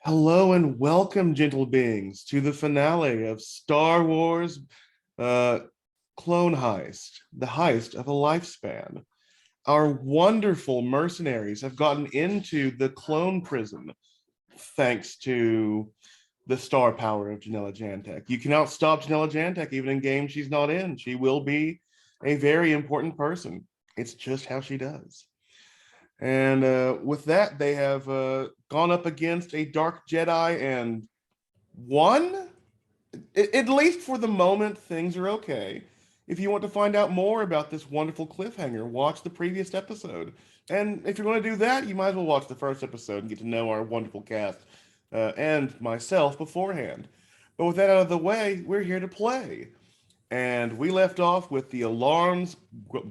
Hello and welcome, gentle beings, to the finale of Star Wars uh, Clone Heist, the heist of a lifespan. Our wonderful mercenaries have gotten into the clone prison thanks to the star power of Janella Jantek. You cannot stop Janella Jantek even in games she's not in. She will be a very important person. It's just how she does. And with that, they have gone up against a Dark Jedi and won. At least for the moment, things are okay. If you want to find out more about this wonderful cliffhanger, watch the previous episode. And if you're going to do that, you might as well watch the first episode and get to know our wonderful cast and myself beforehand. But with that out of the way, we're here to play. And we left off with the alarms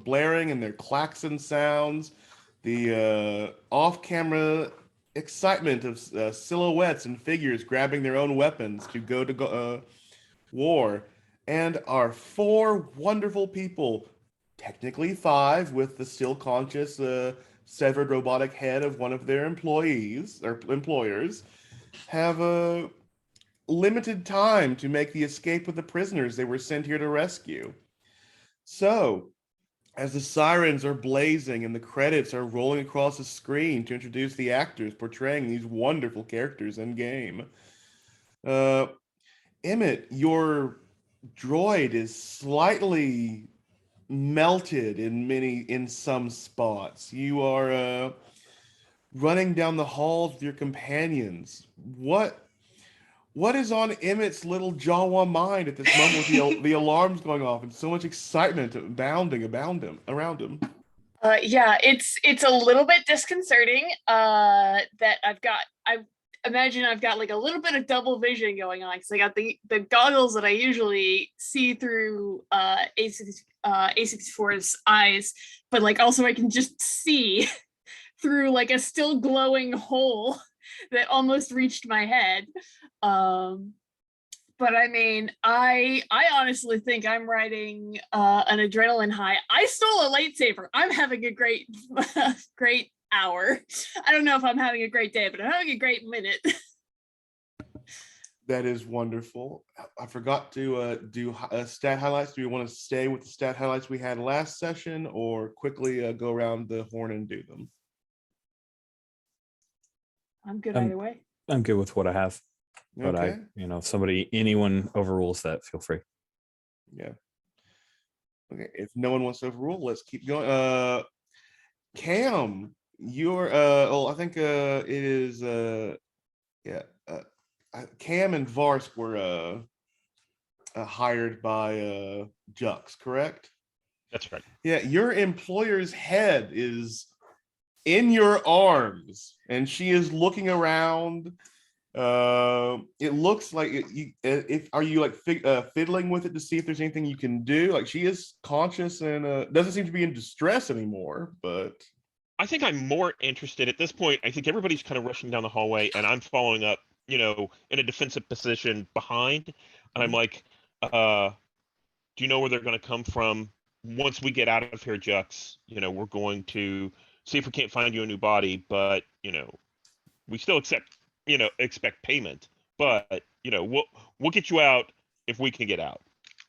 blaring and their klaxon sounds, the off-camera excitement of silhouettes and figures grabbing their own weapons to go to war, and our four wonderful people, technically five, with the still conscious severed robotic head of one of their employees or employers, have a limited time to make the escape with the prisoners they were sent here to rescue. So, as the sirens are blazing and the credits are rolling across the screen to introduce the actors portraying these wonderful characters in game, uh, Emmett, your droid is slightly melted in some spots. You are running down the halls with your companions. What is on Emmett's little Jawa mind at this moment with the alarms going off and so much excitement bounding around him? Yeah, it's a little bit disconcerting. That I imagine I've got like a little bit of double vision going on because I got the goggles that I usually see through A64's eyes, but like also I can just see through like a still glowing hole that almost reached my head. But I mean, I honestly think I'm riding an adrenaline high. I stole a lightsaber. I'm having a great great hour. I don't know if I'm having a great day, but I'm having a great minute. That is wonderful. I forgot to do stat highlights. Do you want to stay with the stat highlights we had last session or quickly go around the horn and do them? I'm good I'm, either way. I'm good with what I have. But Okay. if anyone overrules that, feel free. Yeah. Okay. If no one wants to overrule, let's keep going. Cam, you're well, I think it is yeah. Cam and Varsk were hired by Jux, correct? That's right. Yeah, your employer's head is in your arms, and she is looking around. It looks like if are you like fiddling with it to see if there's anything you can do? Like she is conscious and doesn't seem to be in distress anymore, but I think I'm more interested at this point. I think everybody's kind of rushing down the hallway, and I'm following up, in a defensive position behind. And I'm like, do you know where they're going to come from? Once we get out of here, Jux, we're going to see if we can't find you a new body, but, we still expect payment. But, we'll get you out if we can get out.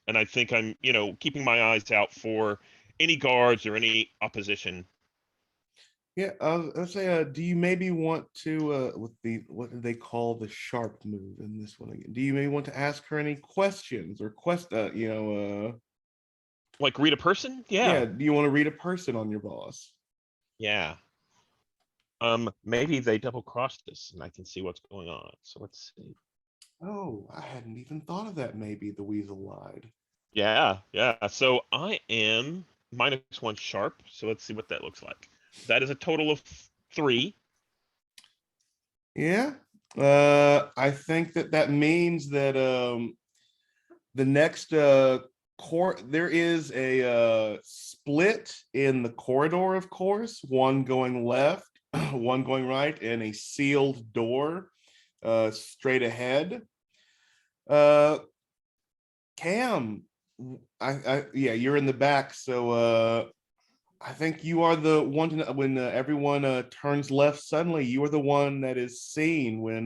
And I think I'm, keeping my eyes out for any guards or any opposition. yeah, I'll say, do you maybe want to with the what do they call the sharp move in this one again? Do you maybe want to ask her any questions or Like read a person? yeah, Yeah. do you want to read a person on your boss? Yeah. Maybe they double crossed this and I can see what's going on. So let's see. Oh, I hadn't even thought of that. Maybe the weasel lied. Yeah. So I am -1 sharp. So let's see what that looks like. That is a total of 3. Yeah. I think that means that the next there is a split in the corridor, of course, one going left, one going right, and a sealed door straight ahead. Cam, yeah, you're in the back, so I think you are the one to, when everyone turns left suddenly, you are the one that is seen when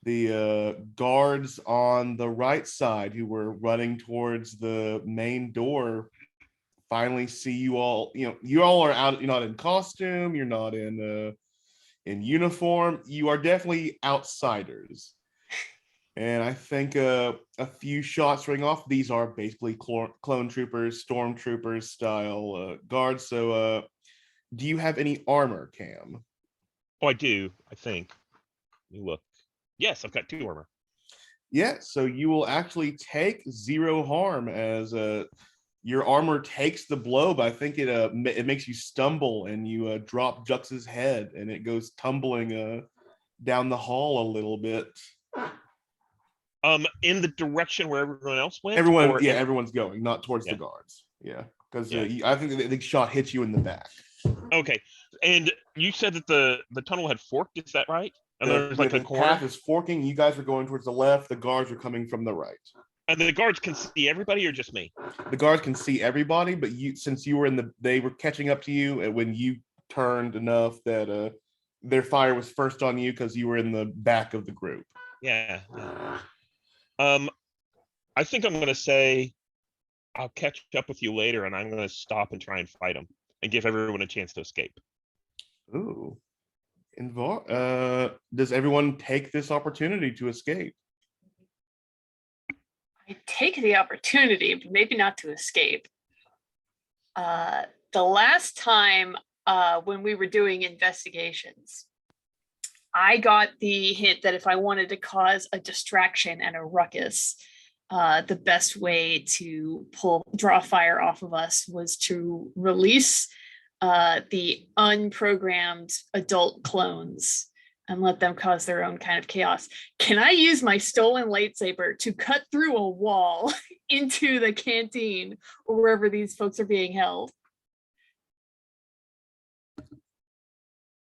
the guards on the right side who were running towards the main door finally see you all. You all are out. You're not in costume. You're not in uniform. You are definitely outsiders. And I think a few shots ring off. These are basically clone troopers, stormtroopers style guards. So do you have any armor, Cam? Oh, I do. I think. Let me look. Yes, I've got 2 armor. Yeah, so you will actually take 0 harm as your armor takes the blow, but I think it makes you stumble and you drop Jux's head and it goes tumbling down the hall a little bit. In the direction where everyone else went. Everyone's going, not towards Yeah. the guards. Yeah, because Yeah. I think the shot hits you in the back. Okay, and you said that the tunnel had forked. Is that right? And there's like the a corner. path is forking. You guys are going towards the left. The guards are coming from the right. And the guards can see everybody, or just me? The guards can see everybody, but since you were they were catching up to you, and when you turned enough that their fire was first on you because you were in the back of the group. Yeah. I think I'm gonna say I'll catch up with you later, and I'm gonna stop and try and fight them and give everyone a chance to escape. Ooh. Does everyone take this opportunity to escape? I take the opportunity, but maybe not to escape. The last time when we were doing investigations, I got the hint that if I wanted to cause a distraction and a ruckus, the best way to draw fire off of us was to release the unprogrammed adult clones and let them cause their own kind of chaos. Can I use my stolen lightsaber to cut through a wall into the canteen or wherever these folks are being held?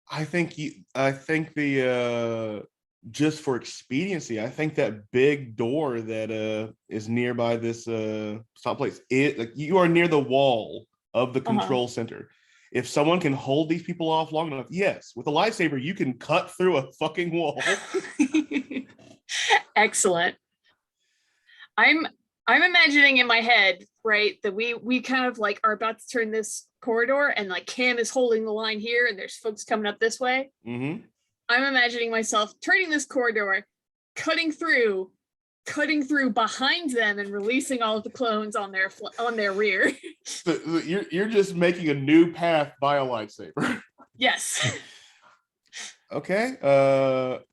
I think the just for expediency, I think that big door that is nearby this stop place, you are near the wall of the control center. If someone can hold these people off long enough, yes, with a lightsaber you can cut through a fucking wall. Excellent. I'm imagining in my head, right, that we kind of like are about to turn this corridor and like Cam is holding the line here and there's folks coming up this way. Mm-hmm. I'm imagining myself turning this corridor, cutting through behind them and releasing all of the clones on their rear. So you're just making a new path by a lightsaber. Yes. Okay.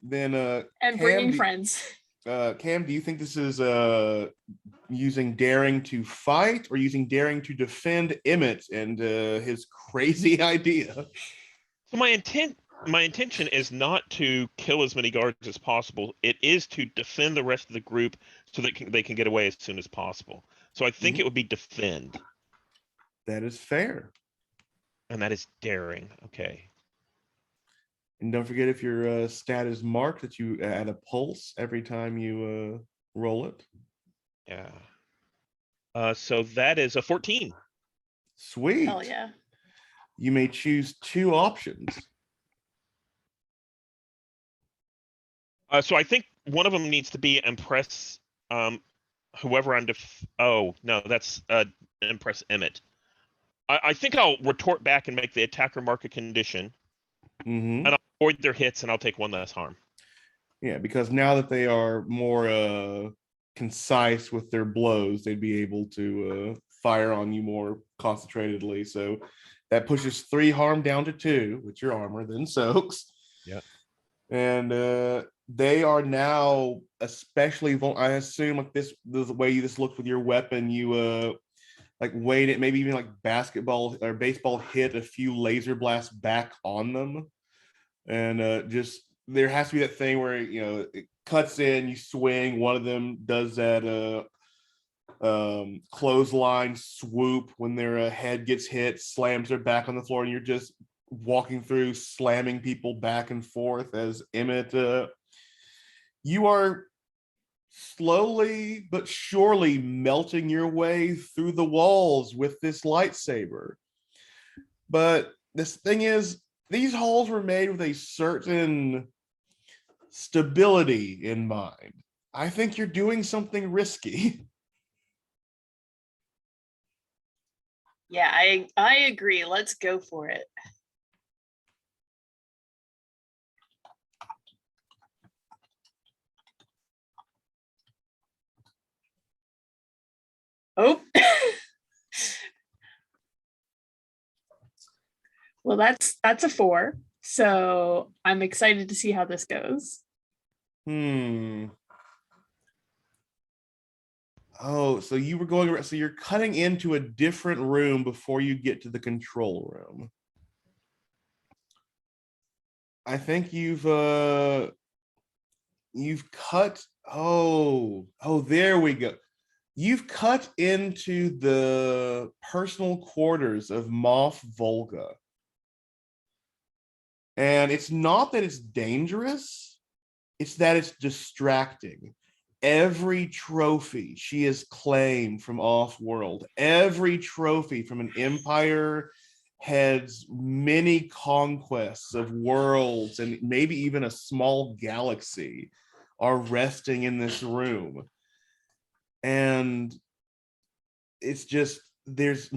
Then and bringing friends. Cam, do you think this is using daring to fight or using daring to defend Emmett and his crazy idea? So my intention is not to kill as many guards as possible. It is to defend the rest of the group so that they can get away as soon as possible. So I think it would be defend. That is fair. And that is daring. Okay. And don't forget, if your stat is marked, that you add a pulse every time you roll it. Yeah. So that is a 14. Sweet. Hell yeah. You may choose 2 options. So I think one of them needs to be impress whoever I'm oh, no, that's impress Emmett. I think I'll retort back and make the attacker mark a condition. Mm-hmm. And I'll avoid their hits and I'll take 1 less harm. Yeah, because now that they are more concise with their blows, they'd be able to fire on you more concentratedly. So that pushes 3 harm down to 2 with your armor, then soaks. Yeah. And they are now especially vulnerable. I assume like the way this looks with your weapon, you like weight it, maybe even like basketball or baseball hit a few laser blasts back on them. And just there has to be that thing where it cuts in, you swing, one of them does that clothesline swoop when their head gets hit, slams their back on the floor, and you're just walking through, slamming people back and forth as Emmett. You are slowly but surely melting your way through the walls with this lightsaber. But this thing is, these halls were made with a certain stability in mind. I think you're doing something risky. Yeah, I agree. Let's go for it. Oh. Well, that's a 4. So I'm excited to see how this goes. Oh, so you were going around, so you're cutting into a different room before you get to the control room. I think you've cut, there we go. You've cut into the personal quarters of Moff Volga. And it's not that it's dangerous, it's that it's distracting. Every trophy she has claimed from off-world, every trophy from an empire head's many conquests of worlds and maybe even a small galaxy are resting in this room. And it's just, there's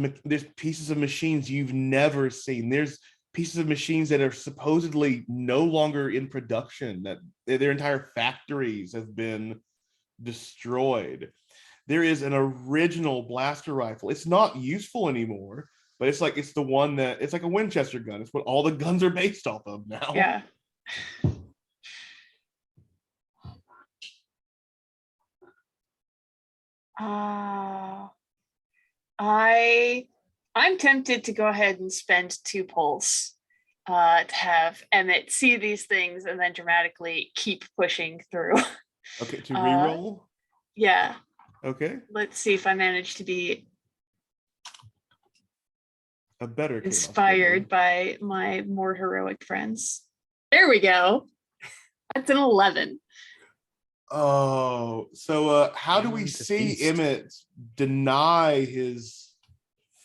pieces of machines you've never seen. There's pieces of machines that are supposedly no longer in production, that their entire factories have been destroyed. There is an original blaster rifle. It's not useful anymore, but it's like, it's the one that, it's like a Winchester gun. It's what all the guns are based off of now. Yeah. I'm tempted to go ahead and spend 2 pulse to have Emmett see these things and then dramatically keep pushing through. Okay, to reroll? Yeah. Okay. Let's see if I manage to be A better inspired by my more heroic friends. There we go. That's an 11. Oh, so how do we see Emmett deny his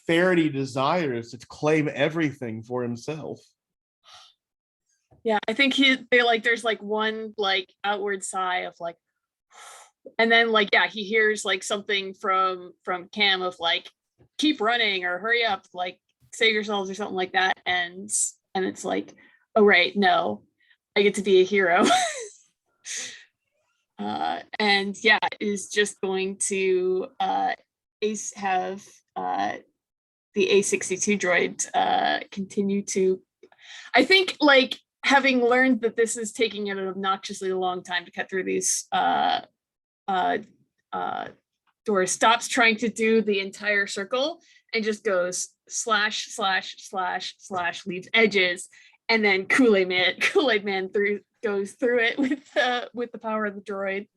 Faraday desires to claim everything for himself? Yeah, I think there's like one like outward sigh of like, and then like, yeah, he hears like something from Cam of like, keep running or hurry up, like save yourselves or something like that. And it's like, oh right, no, I get to be a hero. And yeah, is just going to have the A62 droid continue to, I think, like, having learned that this is taking an obnoxiously long time to cut through these doors, stops trying to do the entire circle and just goes slash slash slash slash, leaves edges, and then Kool-Aid Man goes through it with the power of the droid.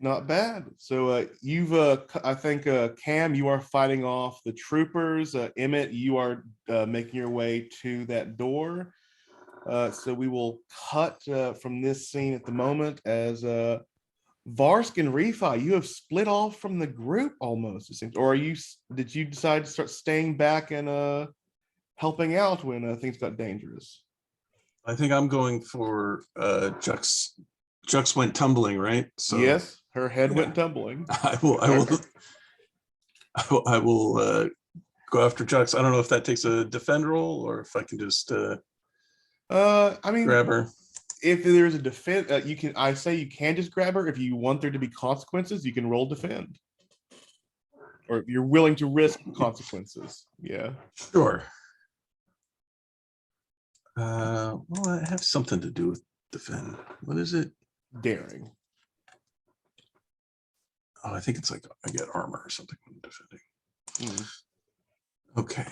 Not bad. So you've I think Cam, you are fighting off the troopers. Emmett, you are making your way to that door. So we will cut from this scene at the moment as Varsk and Refi, you have split off from the group almost, it seems. Or did you decide to start staying back and helping out when things got dangerous? I think I'm going for Jux. Jux went tumbling, right? So yes, her head yeah. went tumbling. I will go after Jux. I don't know if that takes a defend roll or if I can just I mean, grab her. If there's a defense, I say you can just grab her. If you want there to be consequences, you can roll defend. Or if you're willing to risk consequences. Yeah. Sure. Well, I have something to do with defend. What is it? Daring. Oh, I think it's like I get armor or something when defending. Okay.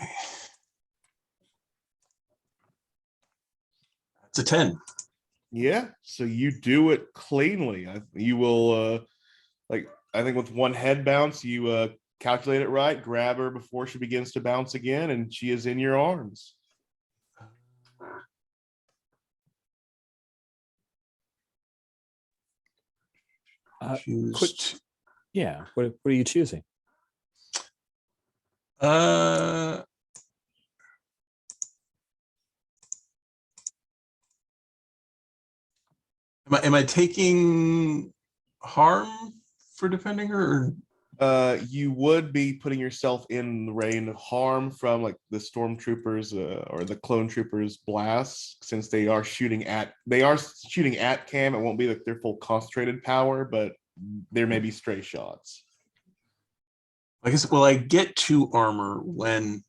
It's a 10. Yeah, so you do it cleanly. You will I think with one head bounce, you calculate it right, grab her before she begins to bounce again, and she is in your arms. Yeah, what are you choosing? Am I taking harm for defending her? You would be putting yourself in the range of harm from like the stormtroopers or the clone troopers blasts, since they are shooting at Cam. It won't be like their full concentrated power, but there may be stray shots. I guess. Well, I get 2 armor when.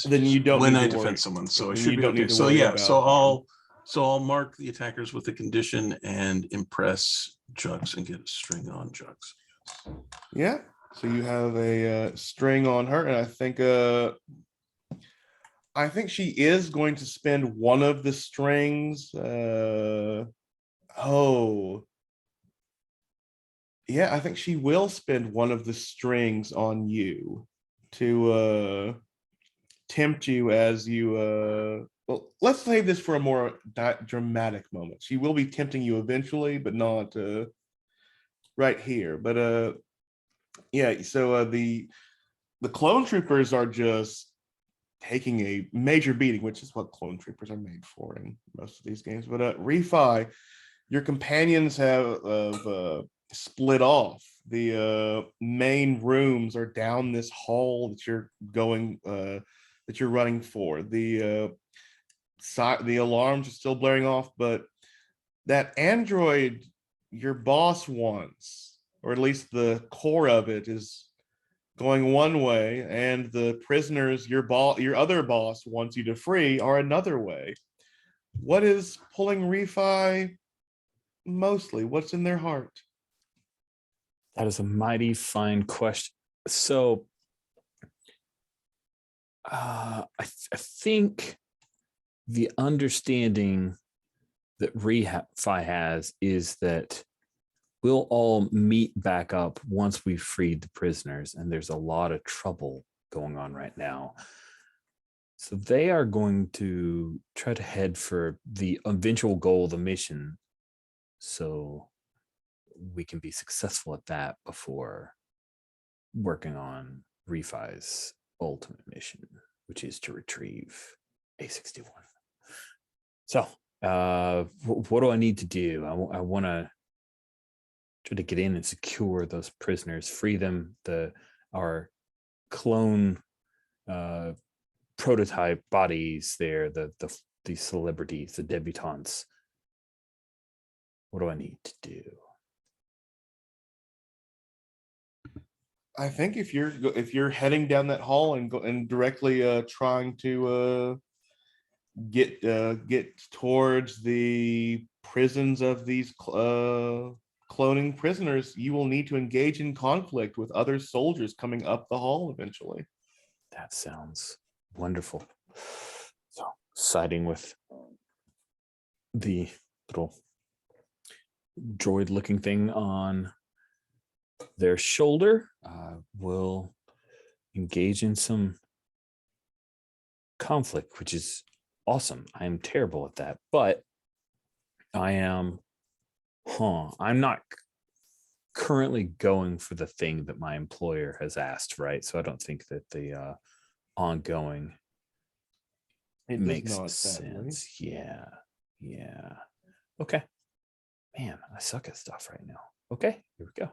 Then you don't when need I to worry. defend someone, so I Then should you be don't okay. need to So worry yeah, about so harm. I'll mark the attackers with the condition and impress Jugs and get a string on Jugs. Yeah. So you have a string on her, and I think she is going to spend one of the strings. Yeah, I think she will spend one of the strings on you to tempt you as you well, let's save this for a more dramatic moment. She will be tempting you eventually, but not right here. But yeah, so the clone troopers are just taking a major beating, which is what clone troopers are made for in most of these games. But Refi, your companions have split off. The main rooms are down this hall that you're going that you're running for. The alarms are still blaring off, but that android your boss wants, or at least the core of it, is going one way, and the prisoners your other boss wants you to free are another way. What is pulling Refi mostly? What's in their heart? That is a mighty fine question. So I think the understanding that Refi has is that we'll all meet back up once we've freed the prisoners, and there's a lot of trouble going on right now. So they are going to try to head for the eventual goal of the mission, so we can be successful at that before working on Refi's ultimate mission, which is to retrieve A61. So what do I need to do? I want to try to get in and secure those prisoners, free them. Our clone prototype bodies there, the celebrities, the debutantes. What do I need to do? I think if you're heading down that hall and directly trying to get towards the prisons of these cloning prisoners, you will need to engage in conflict with other soldiers coming up the hall eventually. That sounds wonderful. So, siding with the little droid-looking thing on their shoulder, will engage in some conflict, which is awesome. I am terrible at that, but I'm not currently going for the thing that my employer has asked, right? So I don't think that the ongoing It makes does not, sadly. sense. Yeah. Okay. Man, I suck at stuff right now. Okay, here we go.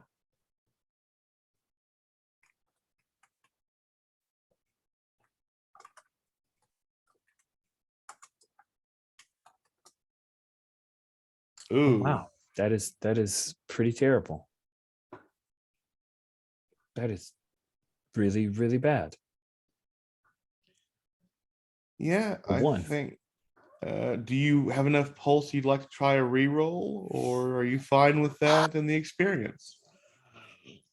Ooh. Oh, wow. That is pretty terrible. That is really, really bad. Yeah, I One. think. Do you have enough pulse you'd like to try a reroll, or are you fine with that and the experience?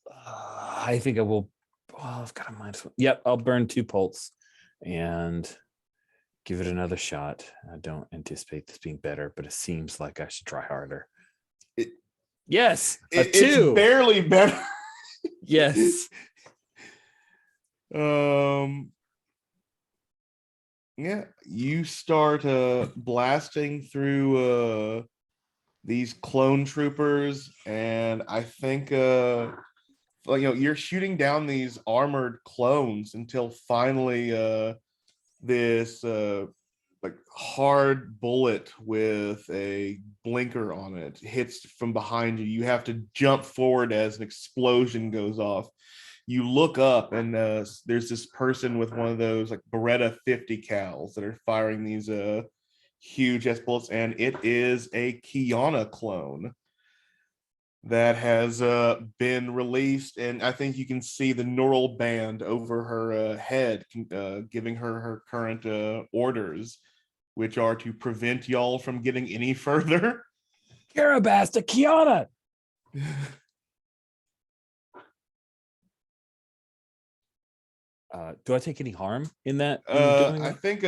I think I will. Well, I've got a minus one. Yep, I'll burn 2 pulse and give it another shot. I don't anticipate this being better, but it seems like I should try harder. Yes, a 2. It's barely better. Yes. Yeah, you start blasting through these clone troopers, and I think you're shooting down these armored clones until finally this like hard bullet with a blinker on it hits from behind you. You have to jump forward as an explosion goes off. You look up and there's this person with one of those like Beretta 50 cals that are firing these huge S bullets, and it is a Kiana clone that has been released, and I think you can see the neural band over her head giving her current orders, which are to prevent y'all from getting any further. Carabasta, Kiana. Do I take any harm in that? In doing I that? think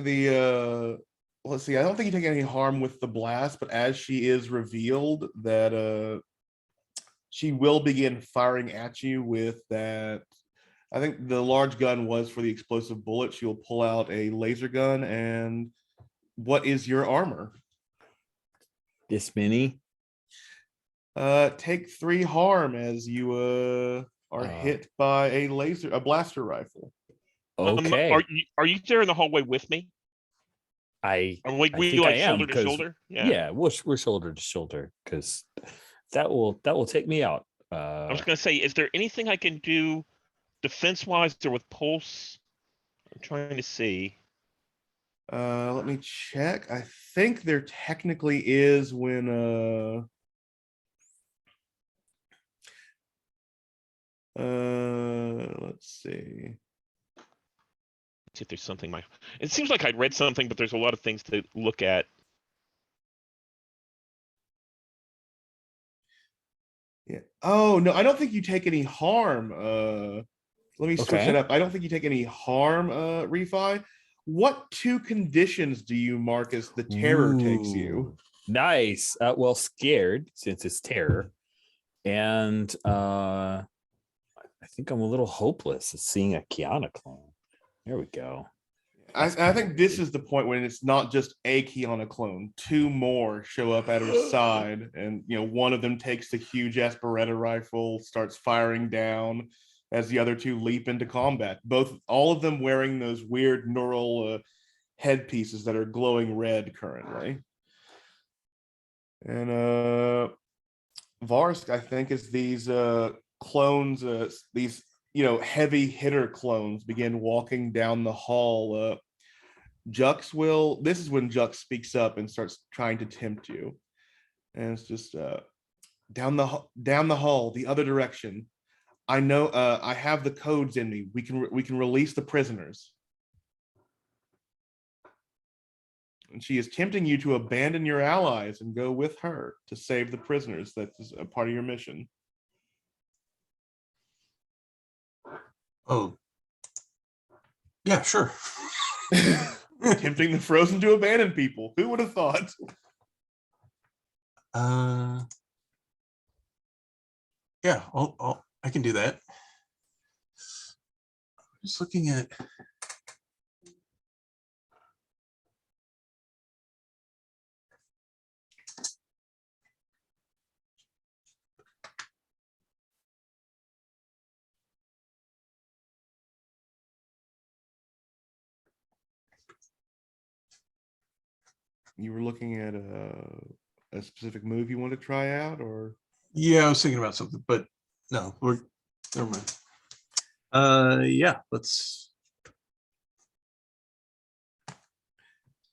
the let's see, I don't think you take any harm with the blast, but as she is revealed that she will begin firing at you with that. I think the large gun was for the explosive bullet. She will pull out a laser gun. And what is your armor? This many? Take 3 harm as you are hit by a blaster rifle. Okay. Are you there in the hallway with me? I Are we think like I am, shoulder to 'cause- shoulder? yeah, we're shoulder to shoulder because that will take me out. I was gonna say, is there anything I can do defense wise or with pulse? I'm trying to see. Let me check. I think there technically is when let's see. See if there's something it seems like I'd read something, but there's a lot of things to look at. Yeah. Oh no, I don't think you take any harm. Let me switch Okay. it up. I don't think you take any harm, Refi. What 2 conditions do you mark as the terror takes you? Ooh, nice. Well, scared since it's terror, and I think I'm a little hopeless at seeing a Kiana clone. There we go. I That's kinda think this weird. is the point when it's not just a Kiana clone. 2 more show up at her side, and one of them takes the huge Beretta rifle, starts firing down as the other 2 leap into combat. All of them wearing those weird neural headpieces that are glowing red currently. And Varsk, I think, is these clones, these heavy hitter clones begin walking down the hall. This is when Jux speaks up and starts trying to tempt you. And it's just down the hall, the other direction. I know I have the codes in me. We can release the prisoners. And she is tempting you to abandon your allies and go with her to save the prisoners. That's a part of your mission. Oh, yeah, sure. Tempting the frozen to abandon people. Who would have thought? Yeah, I can do that. Just looking at. You were looking at a specific move you want to try out, or? Yeah, I was thinking about something, but no, never mind. Yeah, let's.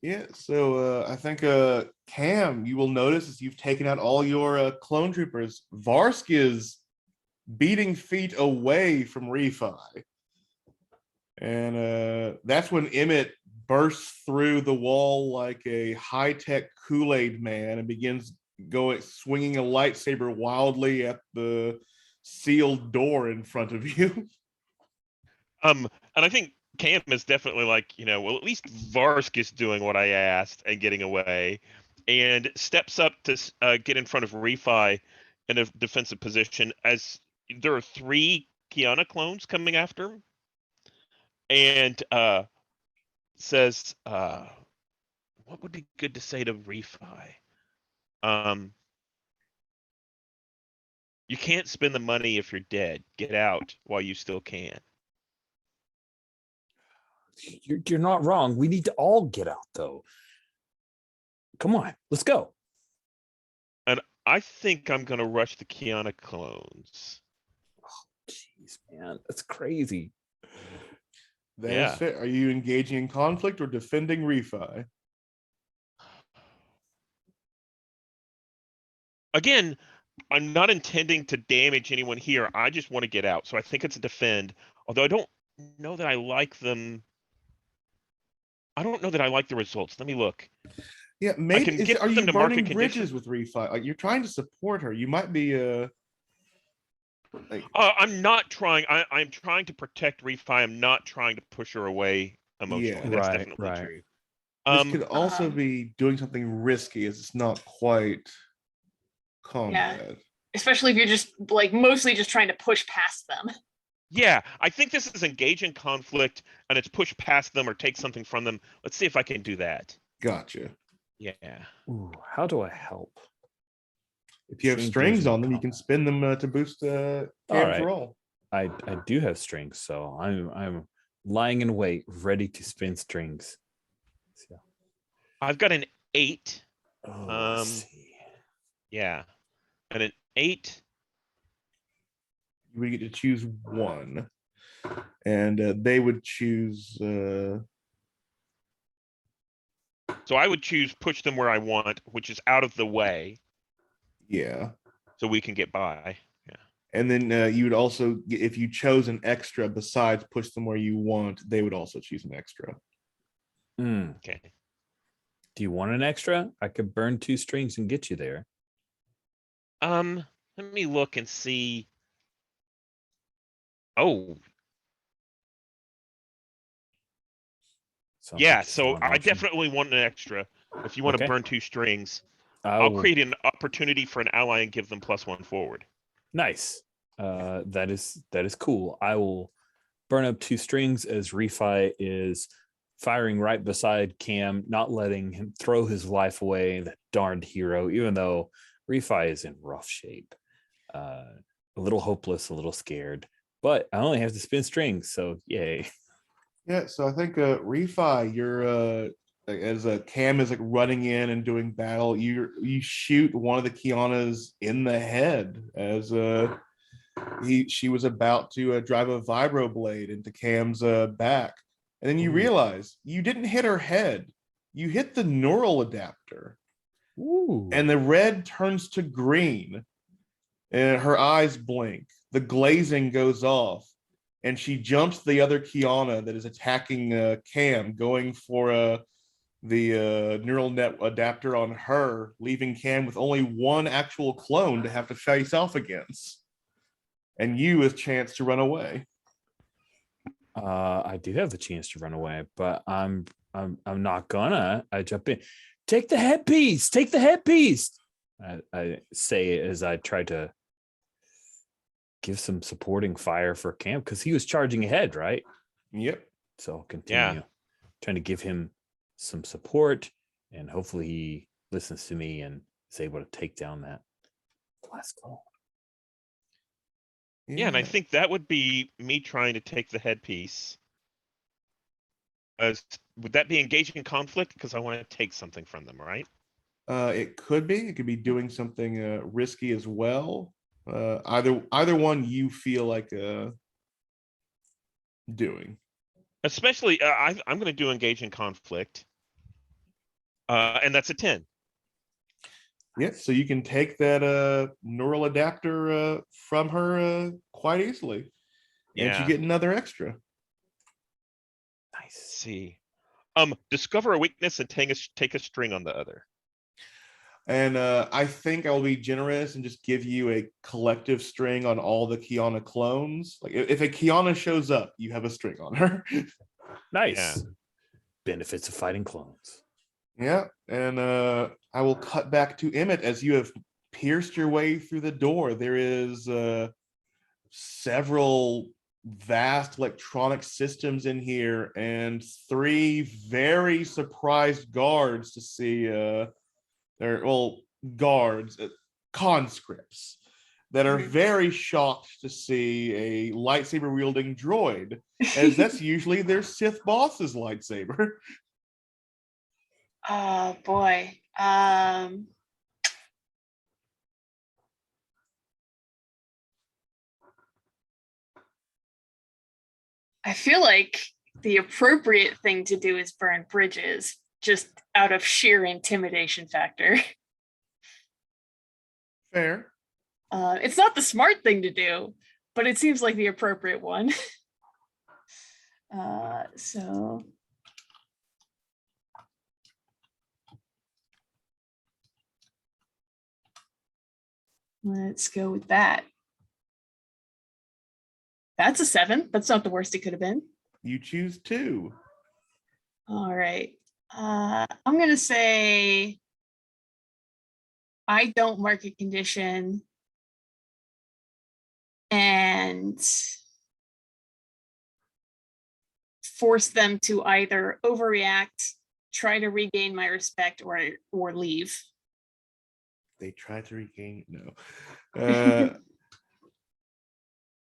Yeah, so I think Cam, you will notice as you've taken out all your clone troopers, Varsk is beating feet away from Refi. And that's when Emmett bursts through the wall like a high-tech Kool-Aid man and begins swinging a lightsaber wildly at the sealed door in front of you. And I think Cam is definitely like, well, at least Varsk is doing what I asked and getting away, and steps up to get in front of Refi in a defensive position as there are 3 Kiana clones coming after him, and says, what would be good to say to Refi? You can't spend the money if you're dead. Get out while you still can. You're not wrong. We need to all get out, though. Come on, let's go. And I think I'm gonna rush the Kiana clones. Jeez, man, that's crazy. That Yeah. is fair. Are you engaging in conflict or defending refi? Again, I'm not intending to damage anyone here. I just want to get out. So I think it's a defend. Although I don't know that I like them. I don't know that I like the results. Let me look. Yeah, can maybe. get Are you them to market burning condition. bridges with refi? Like you're trying to support her. You might be like I'm not trying. I'm trying to protect refi. I'm not trying to push her away emotionally. Yeah. That's Right, definitely right. true. this could also Um, be doing something risky as it's not quite combat. especially if you're just like mostly just trying to push past them. Yeah, I think this is engage in conflict and it's push past them or take something from them. Let's see if I can do that. Gotcha. Yeah. Ooh, how do I help? If you have Extreme strings engagement on them, you can combat. spin them to boost All Cam's right. roll. I do have strings, so I'm lying in wait, ready to spin strings. So, I've got an 8. let's see. Yeah. And an 8. You would get to choose one, and they would choose. So I would choose push them where I want, which is out of the way, Yeah, so we can get by. Yeah. and then you would also, if you chose an extra besides push them where you want, they would also choose an extra. Okay. Do you want an extra? I could burn 2 strings and get you there. Let me look and see. Oh, Sounds yeah. like it's So not an I option. definitely want an extra. If you want Okay. to burn 2 strings, I I'll will- create an opportunity for an ally and give them +1 forward. Nice. That is cool. I will burn up 2 strings as Refi is firing right beside Cam, not letting him throw his life away. That darned hero, even though Refi is in rough shape, a little hopeless, a little scared. But I only have to spin strings, so yay. Yeah, so I think refi, you're as a Cam is like running in and doing battle, you shoot one of the Kianas in the head as she was about to drive a vibro blade into Cam's back. And then you Ooh. realize you didn't hit her head. You hit the neural adapter. Ooh. And the red turns to green. And her eyes blink. The glazing goes off. And she jumps the other Kiana that is attacking Cam, going for the neural net adapter on her, leaving Cam with only one actual clone to have to face off against. And you with chance to run away. I do have the chance to run away, but I'm not gonna. I jump in. Take the headpiece. Take the headpiece. I say as I try to give some supporting fire for Cam because he was charging ahead, right? Yep. So I'll continue trying to give him some support, and hopefully he listens to me and is able to take down that last call. Yeah, and I think that would be me trying to take the headpiece. Would that be engaging in conflict? Because I want to take something from them, right? It could be. It could be doing something risky as well. Either one you feel like doing. Especially, I'm going to do engage in conflict, and that's a 10. Yeah, so you can take that neural adapter from her quite easily, and you Yeah. get another extra. Nice. Let's see. Discover a weakness and take a string on the other. And I think I'll be generous and just give you a collective string on all the Kiana clones. Like if a Kiana shows up, you have a string on her. Nice. Yeah. Benefits of fighting clones. Yeah, and I will cut back to Emmett as you have pierced your way through the door. There is several vast electronic systems in here and 3 very surprised guards to see guards, conscripts that are Mhm. very shocked to see a lightsaber wielding droid, as that's usually their Sith boss's lightsaber. Oh boy. I feel like the appropriate thing to do is burn bridges, just out of sheer intimidation factor. Fair. It's not the smart thing to do, but it seems like the appropriate one. So let's go with that. That's a 7. That's not the worst it could have been. You choose 2. All right. I'm going to say I don't mark a condition and force them to either overreact, try to regain my respect, or leave. They try to regain, no.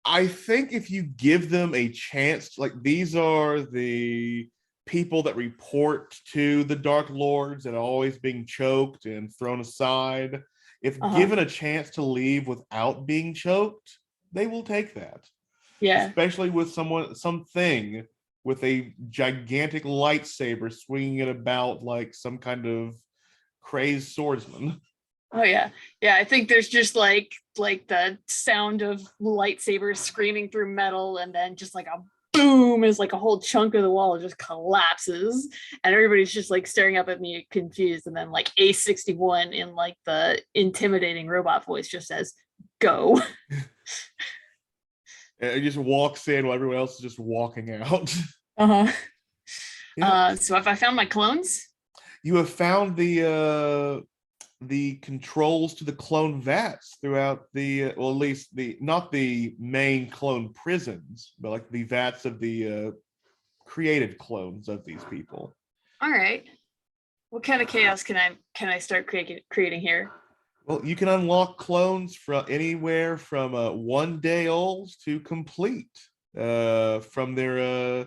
I think if you give them a chance, like these are the people that report to the Dark Lords and are always being choked and thrown aside. If given a chance to leave without being choked, they will take that. Yeah. Especially with something with a gigantic lightsaber swinging it about like some kind of crazed swordsman. Oh yeah. Yeah, I think there's just like the sound of lightsabers screaming through metal, and then just like a boom is like a whole chunk of the wall just collapses, and everybody's just like staring up at me confused, and then like A61 in like the intimidating robot voice just says, "Go." And it just walks in while everyone else is just walking out. Uh-huh. Yeah. So have I found my clones? You have found the controls to the clone vats throughout the well, at least the not the main clone prisons, but like the vats of the created clones of these people. All right. What kind of chaos can I start creating here? Well, you can unlock clones from anywhere from 1 day olds to complete from their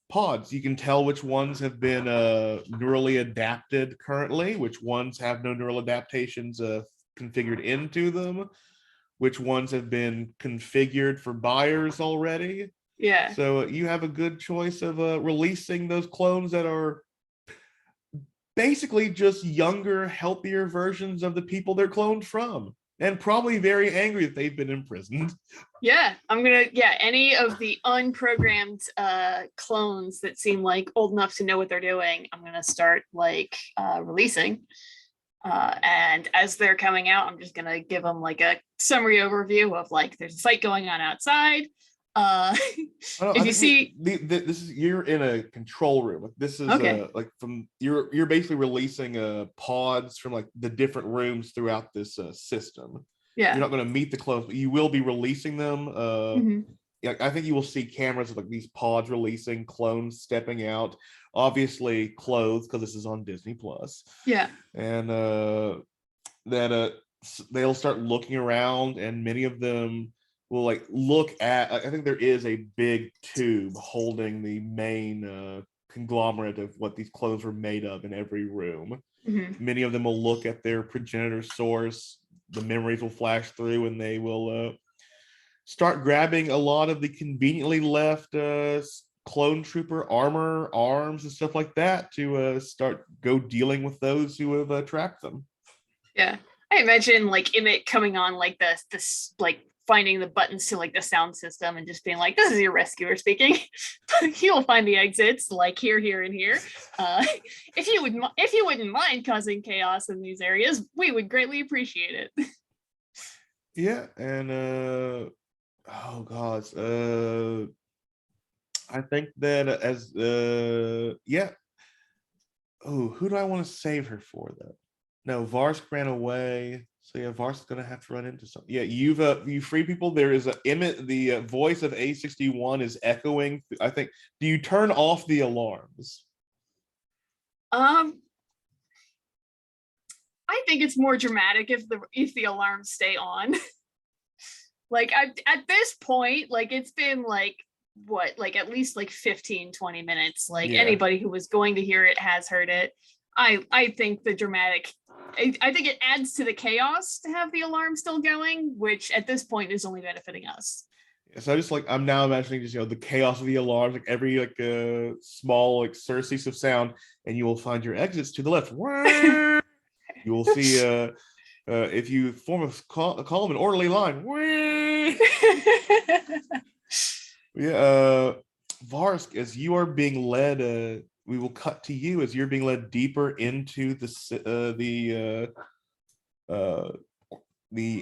pods. You can tell which ones have been neurally adapted currently, which ones have no neural adaptations configured into them, which ones have been configured for buyers already. Yeah. So you have a good choice of releasing those clones that are basically just younger, healthier versions of the people they're cloned from, and probably very angry that they've been imprisoned. Yeah, any of the unprogrammed clones that seem like old enough to know what they're doing, I'm gonna start like releasing. And as they're coming out, I'm just gonna give them like a summary overview of like there's a fight going on outside. If you see, this is, you're in a control room. This is okay. Like from you're basically releasing pods from like the different rooms throughout this system. Yeah, you're not going to meet the clones, but you will be releasing them. Yeah, I think you will see cameras of like these pods releasing, clones stepping out, obviously clothed because this is on Disney Plus. Yeah, and that they'll start looking around, and many of them will like look at. I think there is a big tube holding the main conglomerate of what these clones were made of in every room. Many of them will look at their progenitor source. The memories will flash through, and they will start grabbing a lot of the conveniently left clone trooper armor, arms, and stuff like that to start dealing with those who have trapped them. Yeah, I imagine like Emmett coming on like this like finding the buttons to like the sound system and just being like, "This is your rescuer speaking. He will find the exits like here, here, and here. If you wouldn't mind causing chaos in these areas, we would greatly appreciate it." Yeah, and oh god, I think that as yeah. Oh, who do I want to save her for though? No, Varsk ran away. So yeah, Varsk's gonna have to run into something. Yeah, you free people. There is a Emmett. The voice of A61 is echoing. I think. Do you turn off the alarms? I think it's more dramatic if the alarms stay on. Like at this point, like it's been like what, like at least like 15-20 minutes. Like Yeah. anybody who was going to hear it has heard it. I think the dramatic, I think it adds to the chaos to have the alarm still going, which at this point is only benefiting us. So I just like, I'm now imagining just, the chaos of the alarms, like every like small like surcease of sound, and you will find your exits to the left. You will see if you form a column in orderly line. Yeah, Varsk, as you are being led, we will cut to you as you're being led deeper into the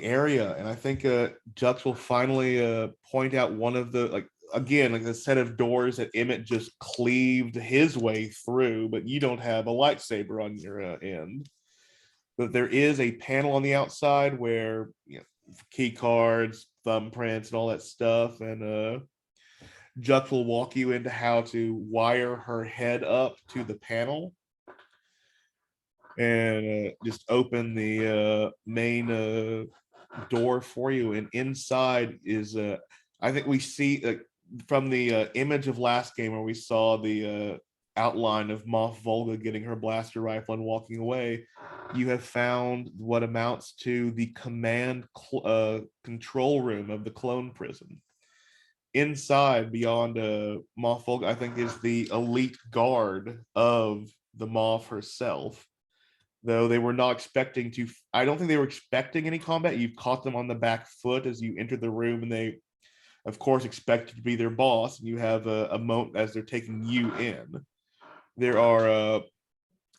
area, and I think Jux will finally point out one of the, like, again, like the set of doors that Emmett just cleaved his way through, but you don't have a lightsaber on your end. But there is a panel on the outside where, key cards, thumbprints, and all that stuff, and Jux will walk you into how to wire her head up to the panel, and just open the main door for you. And inside is, I think we see from the image of last game where we saw the outline of Moff Volga getting her blaster rifle and walking away, you have found what amounts to the command control room of the clone prison. Inside, beyond Moff Volga, I think is the elite guard of the Moff herself. Though they were not expecting to, I don't think they were expecting any combat. You've caught them on the back foot as you enter the room, and they, of course, expect you to be their boss. And you have a moment as they're taking you in. There are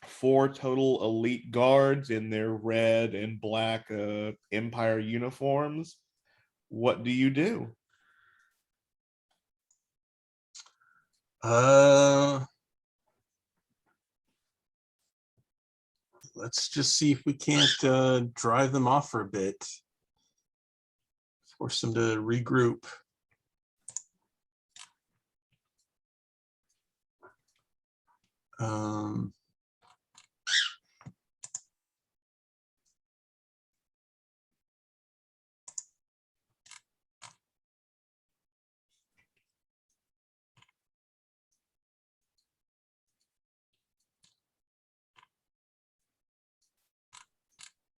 4 total elite guards in their red and black Empire uniforms. What do you do? Let's just see if we can't drive them off for a bit. Force them to regroup.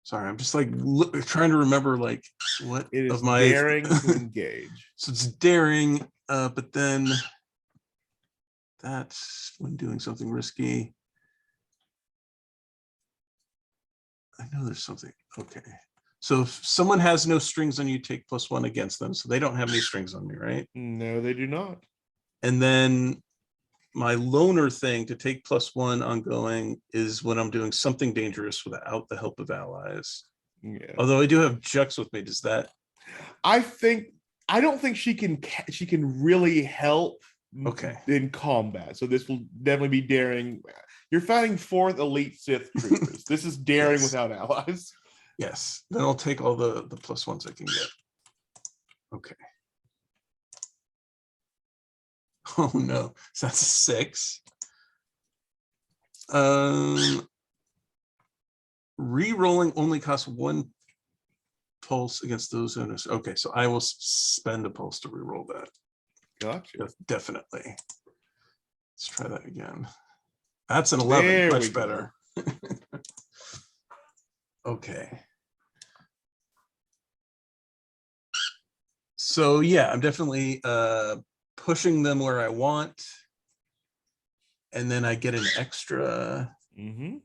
Sorry, I'm just like trying to remember like what It is of my daring to engage. So it's daring, but then that's when doing something risky. I know there's something. Okay. So if someone has no strings on you, take +1 against them. So they don't have any strings on me, right? No, they do not. And then my loner thing to take +1 ongoing is when I'm doing something dangerous without the help of allies. Yeah. Although I do have Jux with me. Does that? I don't think she can really help Okay. in combat. So this will definitely be daring. You're fighting 4th elite Sith troopers. This is daring Yes. without allies. Yes. Then I'll take all the +1s I can get. Okay. Oh no. So that's a 6. Re-rolling only costs 1 pulse against those owners. Okay, so I will spend a pulse to re-roll that. Gotcha. Definitely. Let's try that again. That's an 11. There we Much go. better. Okay. So yeah, I'm definitely pushing them where I want. And then I get an extra. Mm-hmm.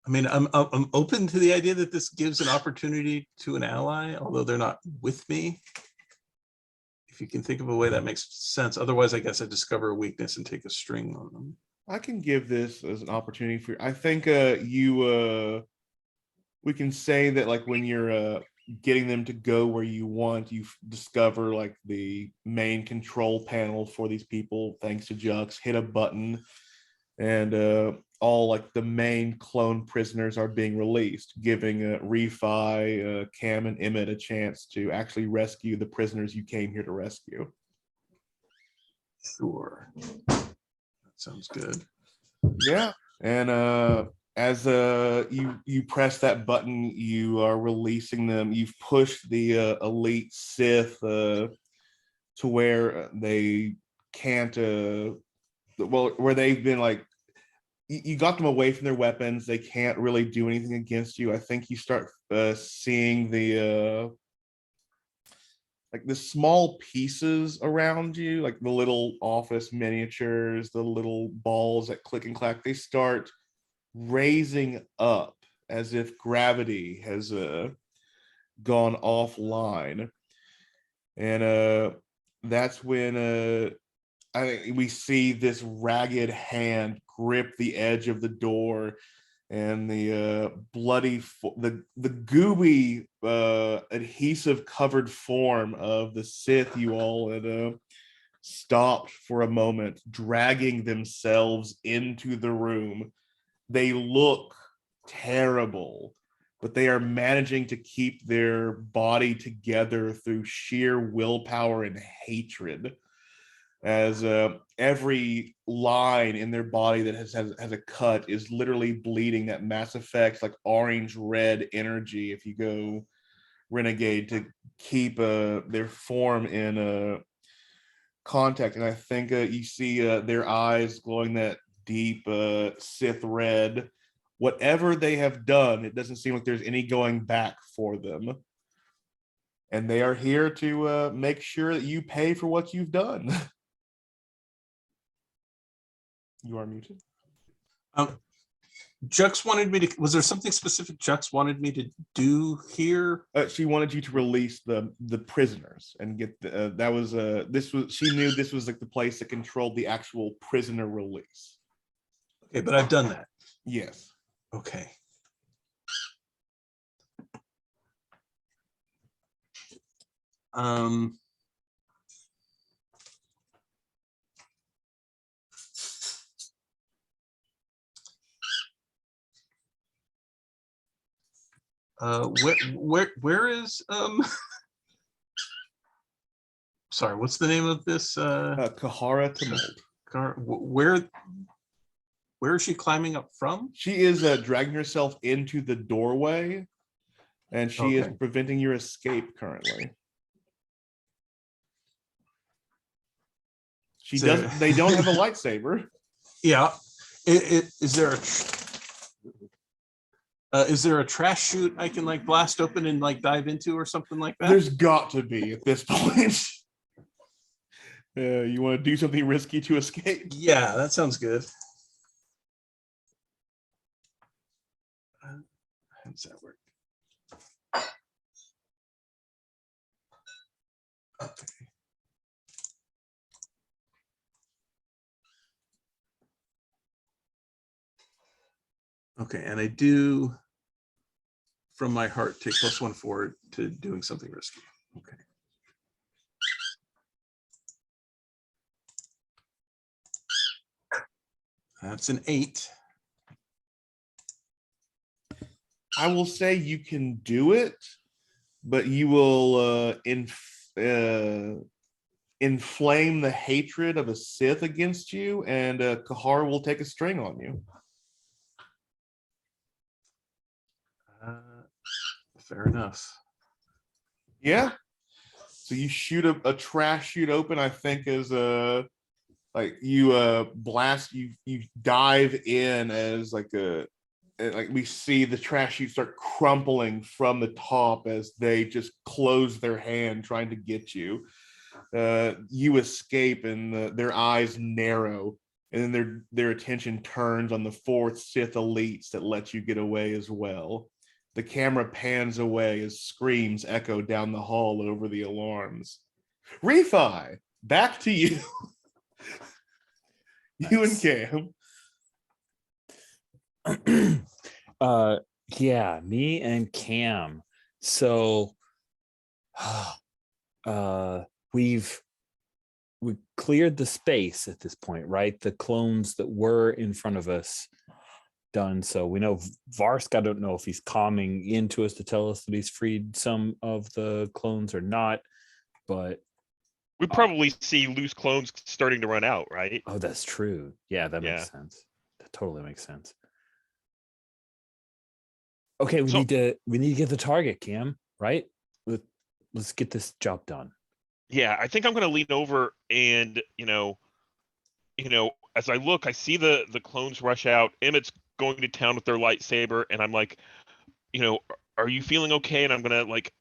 I mean, I'm open to the idea that this gives an opportunity to an ally, although they're not with me. If you can think of a way that makes sense. Otherwise, I guess I discover a weakness and take a string on them. I can give this as an opportunity for. I think we can say that like when you're getting them to go where you want, you discover like the main control panel for these people thanks to Jux. Hit a button. and all like the main clone prisoners are being released, giving Refi, Cam, and Emmett a chance to actually rescue the prisoners you came here to rescue. Sure. That sounds good. Yeah, and as you press that button, you are releasing them. You've pushed the elite Sith to where they can't well, where they've been like, you got them away from their weapons. They can't really do anything against you. I think you start seeing the like the small pieces around you, like the little office miniatures, the little balls that click and clack. They start raising up as if gravity has gone offline, and that's when we see this ragged hand grip the edge of the door, and the the gooey adhesive covered form of the Sith you all had stopped for a moment, dragging themselves into the room. They look terrible, but they are managing to keep their body together through sheer willpower and hatred, as every line in their body that has a cut is literally bleeding that Mass Effect like orange red energy if you go renegade, to keep their form in contact. And I think you see their eyes glowing that deep Sith red. Whatever they have done, it doesn't seem like there's any going back for them, and they are here to make sure that you pay for what you've done. You are muted. Jux wanted me to, was there something specific Jux wanted me to do here? She wanted you to release the prisoners and get the, that was this was, she knew this was like the place that controlled the actual prisoner release. Okay, but I've done that. Yes. Okay. Where is sorry, what's the name of this Kahara Tumult. Where is she climbing up from? She is dragging herself into the doorway, and she is preventing your escape currently. She doesn't, they don't have a lightsaber. Yeah. Is there a trash chute I can like blast open and like dive into or something like that? There's got to be at this point. You want to do something risky to escape? Yeah, that sounds good. How does that work? Okay. Okay, and I do, from my heart, take +1 forward to doing something risky. Okay. That's an 8. I will say you can do it, but you will inflame the hatred of a Sith against you, and Kahar will take a string on you. Fair enough. Yeah. So you shoot a trash chute open, I think, is like you blast, you dive in as like we see the trash chute start crumpling from the top as they just close their hand trying to get you. You escape, and their eyes narrow, and then their attention turns on the 4th Sith elites that let you get away as well. The camera pans away as screams echo down the hall over the alarms. Refi, back to you. You and Cam. Yeah, me and Cam. So we've we cleared the space at this point, right? The clones that were in front of us done. So we know Varsk, I don't know if he's coming into us to tell us that he's freed some of the clones or not, but We probably see loose clones starting to run out, right? oh, that's true. Yeah, that Yeah. makes sense. That totally makes sense. Okay, we So- need to get the target, Cam, right? Let's get this job done. Yeah, I think I'm gonna lean over and as I look, I see the clones rush out. Emmett's going to town with their lightsaber, and I'm like, are you feeling okay? And I'm gonna like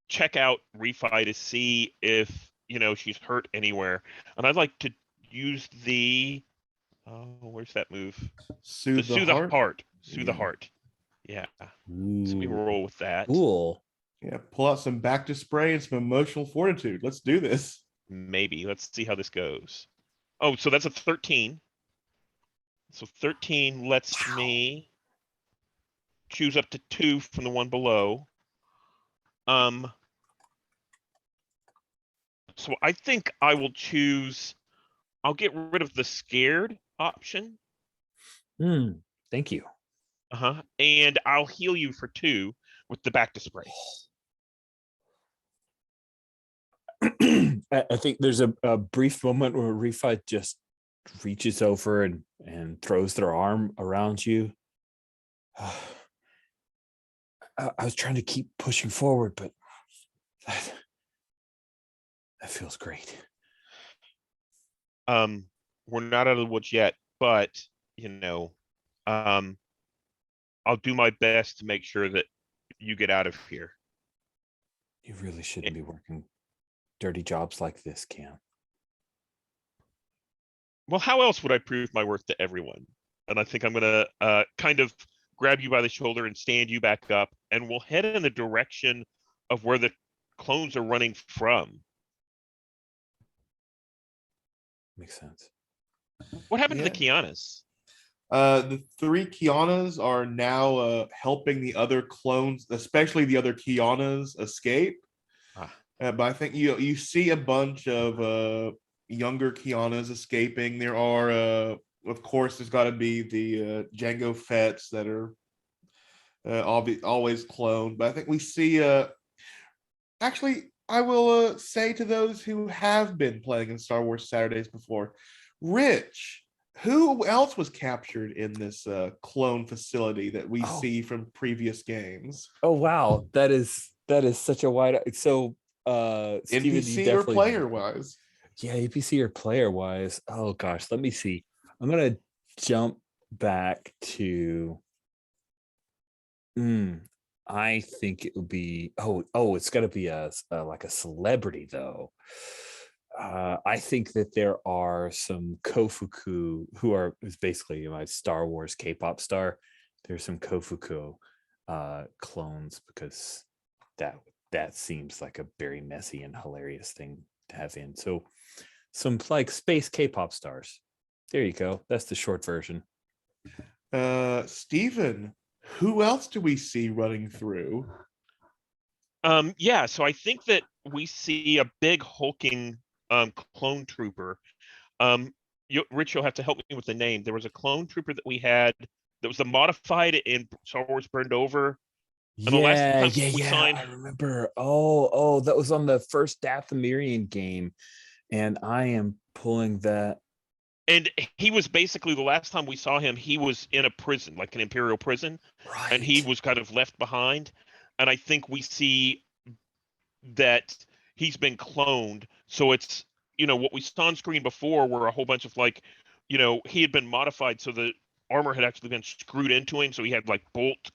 check out Refi to see if she's hurt anywhere. And I'd like to use the where's that move? Soothe the Soothe heart. Soothe the heart. Yeah. So we Ooh, roll with that. cool. Yeah, pull out some back to spray and some emotional fortitude. Let's do this. Maybe. Let's see how this goes. Oh, so that's a 13. So 13 lets me choose up to 2 from the one below. So I think I will choose. I'll get rid of the scared option. Thank you. And I'll heal you for 2 with the back to spray. I think there's a brief moment where Refi just reaches over and throws their arm around you. I was trying to keep pushing forward, but that feels great. We're not out of the woods yet, but I'll do my best to make sure that you get out of here. You really shouldn't be working dirty jobs like this, Cam. Well, how else would I prove my worth to everyone? And I think I'm gonna kind of grab you by the shoulder and stand you back up, and we'll head in the direction of where the clones are running from. Makes sense. What happened to Yeah. the Kianas? The 3 Kianas are now helping the other clones, especially the other Kianas, escape. But I think you see a bunch of younger Kianas escaping. There are, of course, there's got to be the Jango Fett's that are always cloned. But I think we see. Actually, I will say to those who have been playing in Star Wars Saturdays before, Rich, who else was captured in this clone facility that we see from previous games? Oh wow, that is such a wide. So Steven, you NPC or definitely player wise? Yeah, APC or player wise. Oh gosh, let me see. I'm gonna jump back to. I think it would be. It's got to be like a celebrity though. I think that there are some Kofuku who's basically my Star Wars K-pop star. There's some Kofuku clones because that seems like a very messy and hilarious thing to have in. So some like space K-pop stars. There you go. That's the short version. Steven, who else do we see running through? Yeah, so I think that we see a big hulking clone trooper. Rich, you'll have to help me with the name. There was a clone trooper that we had that was the modified in Star Wars Burned Over. And the last time we saw him, I remember. Oh, that was on the first Dathomirian game, and I am pulling that. and he was basically the last time we saw him, he was in a prison, like an Imperial prison, Right. and he was kind of left behind. And I think we see that he's been cloned. So it's what we saw on screen before were a whole bunch of like, he had been modified, so the armor had actually been screwed into him, so he had like bolt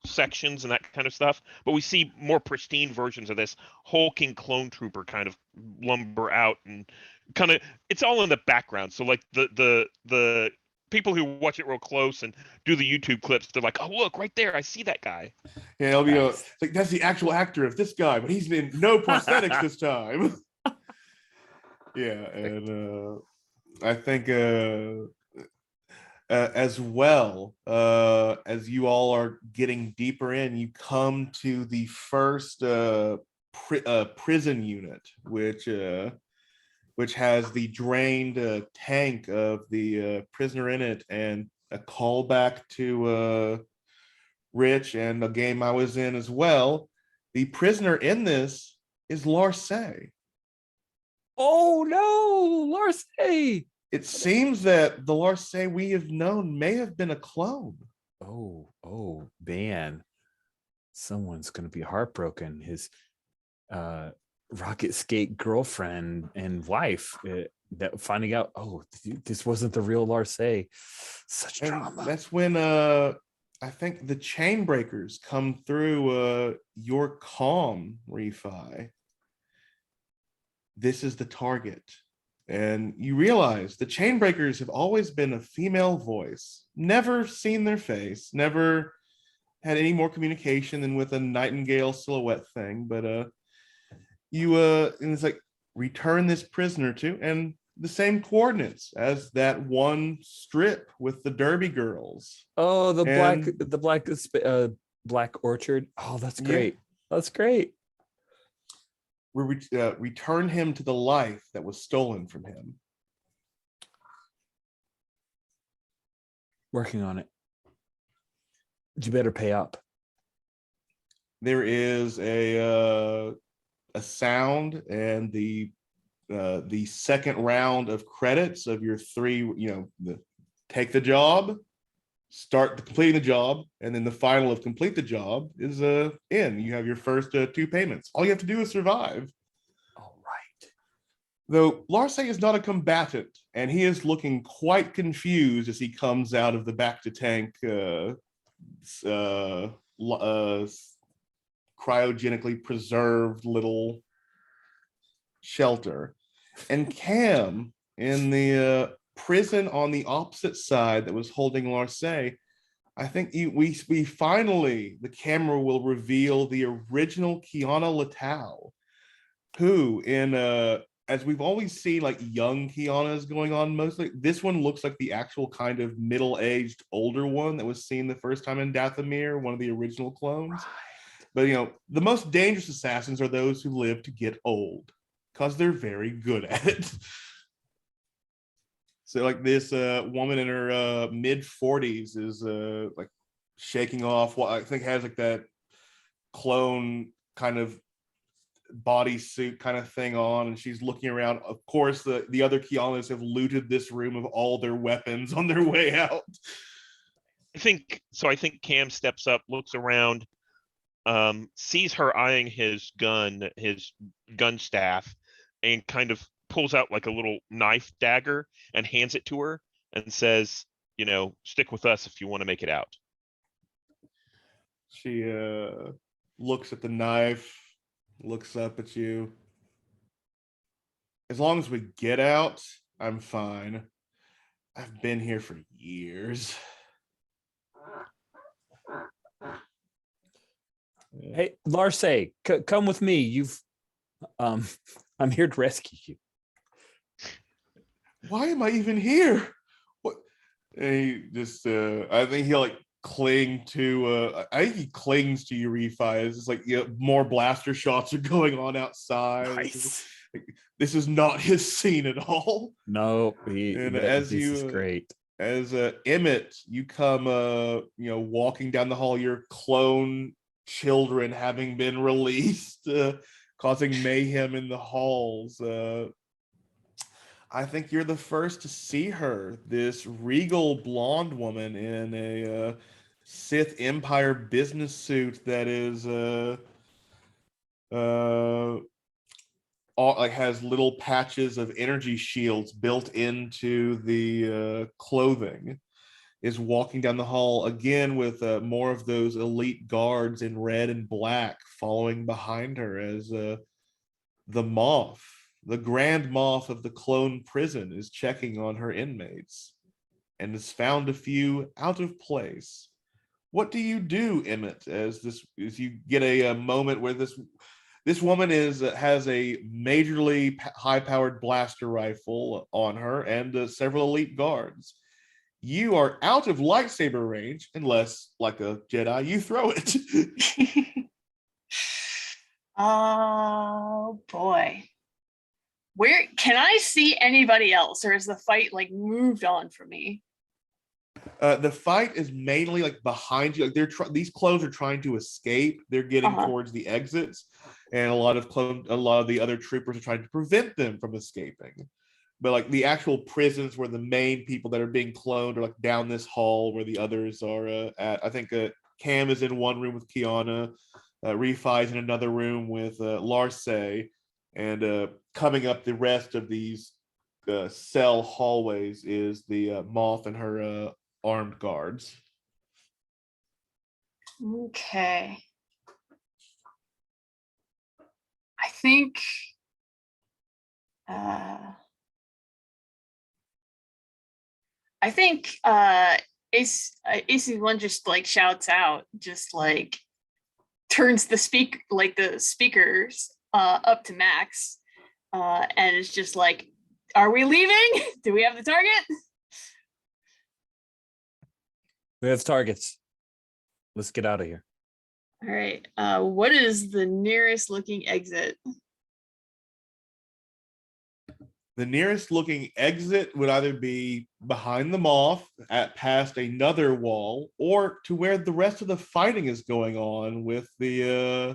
sections and that kind of stuff. But we see more pristine versions of this hulking clone trooper kind of lumber out, and kind of it's all in the background. So like the people who watch it real close and do the YouTube clips, they're like, oh look right there, I see that guy. Yeah, it'll be Nice. like that's the actual actor of this guy, but he's in no prosthetics this time. Yeah, and I think as well as you all are getting deeper in, you come to the first prison unit, which which has the drained tank of the prisoner in it, and a callback to Rich and a game I was in as well. The prisoner in this is Larcey. Oh no, Larcey. It seems that the Larcey we have known may have been a clone. Oh man. Someone's gonna be heartbroken. His rocket skate girlfriend and wife that finding out, oh, this wasn't the real Larcey. Such And drama. that's when I think the chain breakers come through your comm, Refi. This is the target. And you realize the chain breakers have always been a female voice, never seen their face, never had any more communication than with a nightingale silhouette thing. But you and it's like, return this prisoner to, and the same coordinates as that one strip with the Derby girls. Oh, the And- black orchard. Oh, that's Yeah. great. That's great. We return him to the life that was stolen from him. Working on it. You better pay up. There is a sound, and the second round of credits of your three, take the job, start completing the job, and then the final of complete the job is in. You have your first 2 payments. All you have to do is survive. All right. Though Larcey is not a combatant, and he is looking quite confused as he comes out of the back to tank cryogenically preserved little shelter. And Cam, in the prison on the opposite side that was holding Larcey, I think we finally, the camera will reveal the original Kiana Latau, who in as we've always seen like young Kianas going on mostly, this one looks like the actual kind of middle-aged older one that was seen the first time in Dathomir, one of the original clones. But the most dangerous assassins are those who live to get old, because they're very good at it. So like this woman in her mid-40s is like shaking off what I think has like that clone kind of bodysuit kind of thing on, and she's looking around. Of course, the other Kianas have looted this room of all their weapons on their way out. I think Cam steps up, looks around, sees her eyeing his gun staff, and kind of pulls out like a little knife dagger and hands it to her and says, stick with us if you want to make it out. She looks at the knife, looks up at you. As long as we get out, I'm fine. I've been here for years. Hey, Larcey, come with me. I'm here to rescue you. Why am I even here? What? And he just, I think he'll like cling to, I think he clings to you, Refi. It's just like, more blaster shots are going on outside. Nice. This is not his scene at all. No, This is great. As Emmett, you come, walking down the hall, your clone children having been released, causing mayhem in the halls. I think you're the first to see her, this regal blonde woman in a Sith Empire business suit that is has little patches of energy shields built into the clothing, is walking down the hall again with more of those elite guards in red and black following behind her as the Moff, the Grand Moff of the clone prison, is checking on her inmates and has found a few out of place. What do you do, Emmett, as you get a moment where this woman has a majorly high-powered blaster rifle on her and several elite guards. You are out of lightsaber range unless, like a Jedi, you throw it. Oh boy. Where can I see anybody else, or is the fight like moved on from me? The fight is mainly like behind you. Like these clones are trying to escape. They're getting towards the exits, and a lot of the other troopers are trying to prevent them from escaping. But like the actual prisons where the main people that are being cloned are like down this hall where the others are at. I think Cam is in one room with Kiana. Refi is in another room with Larse, and coming up the rest of these cell hallways is the Moth and her armed guards. Okay. I think AC1 just like shouts out, just like turns the speakers up to max, and it's just like, are we leaving? Do we have the target? We have targets. Let's get out of here. All right. What is the nearest looking exit? The nearest looking exit would either be behind the Moth at past another wall, or to where the rest of the fighting is going on with the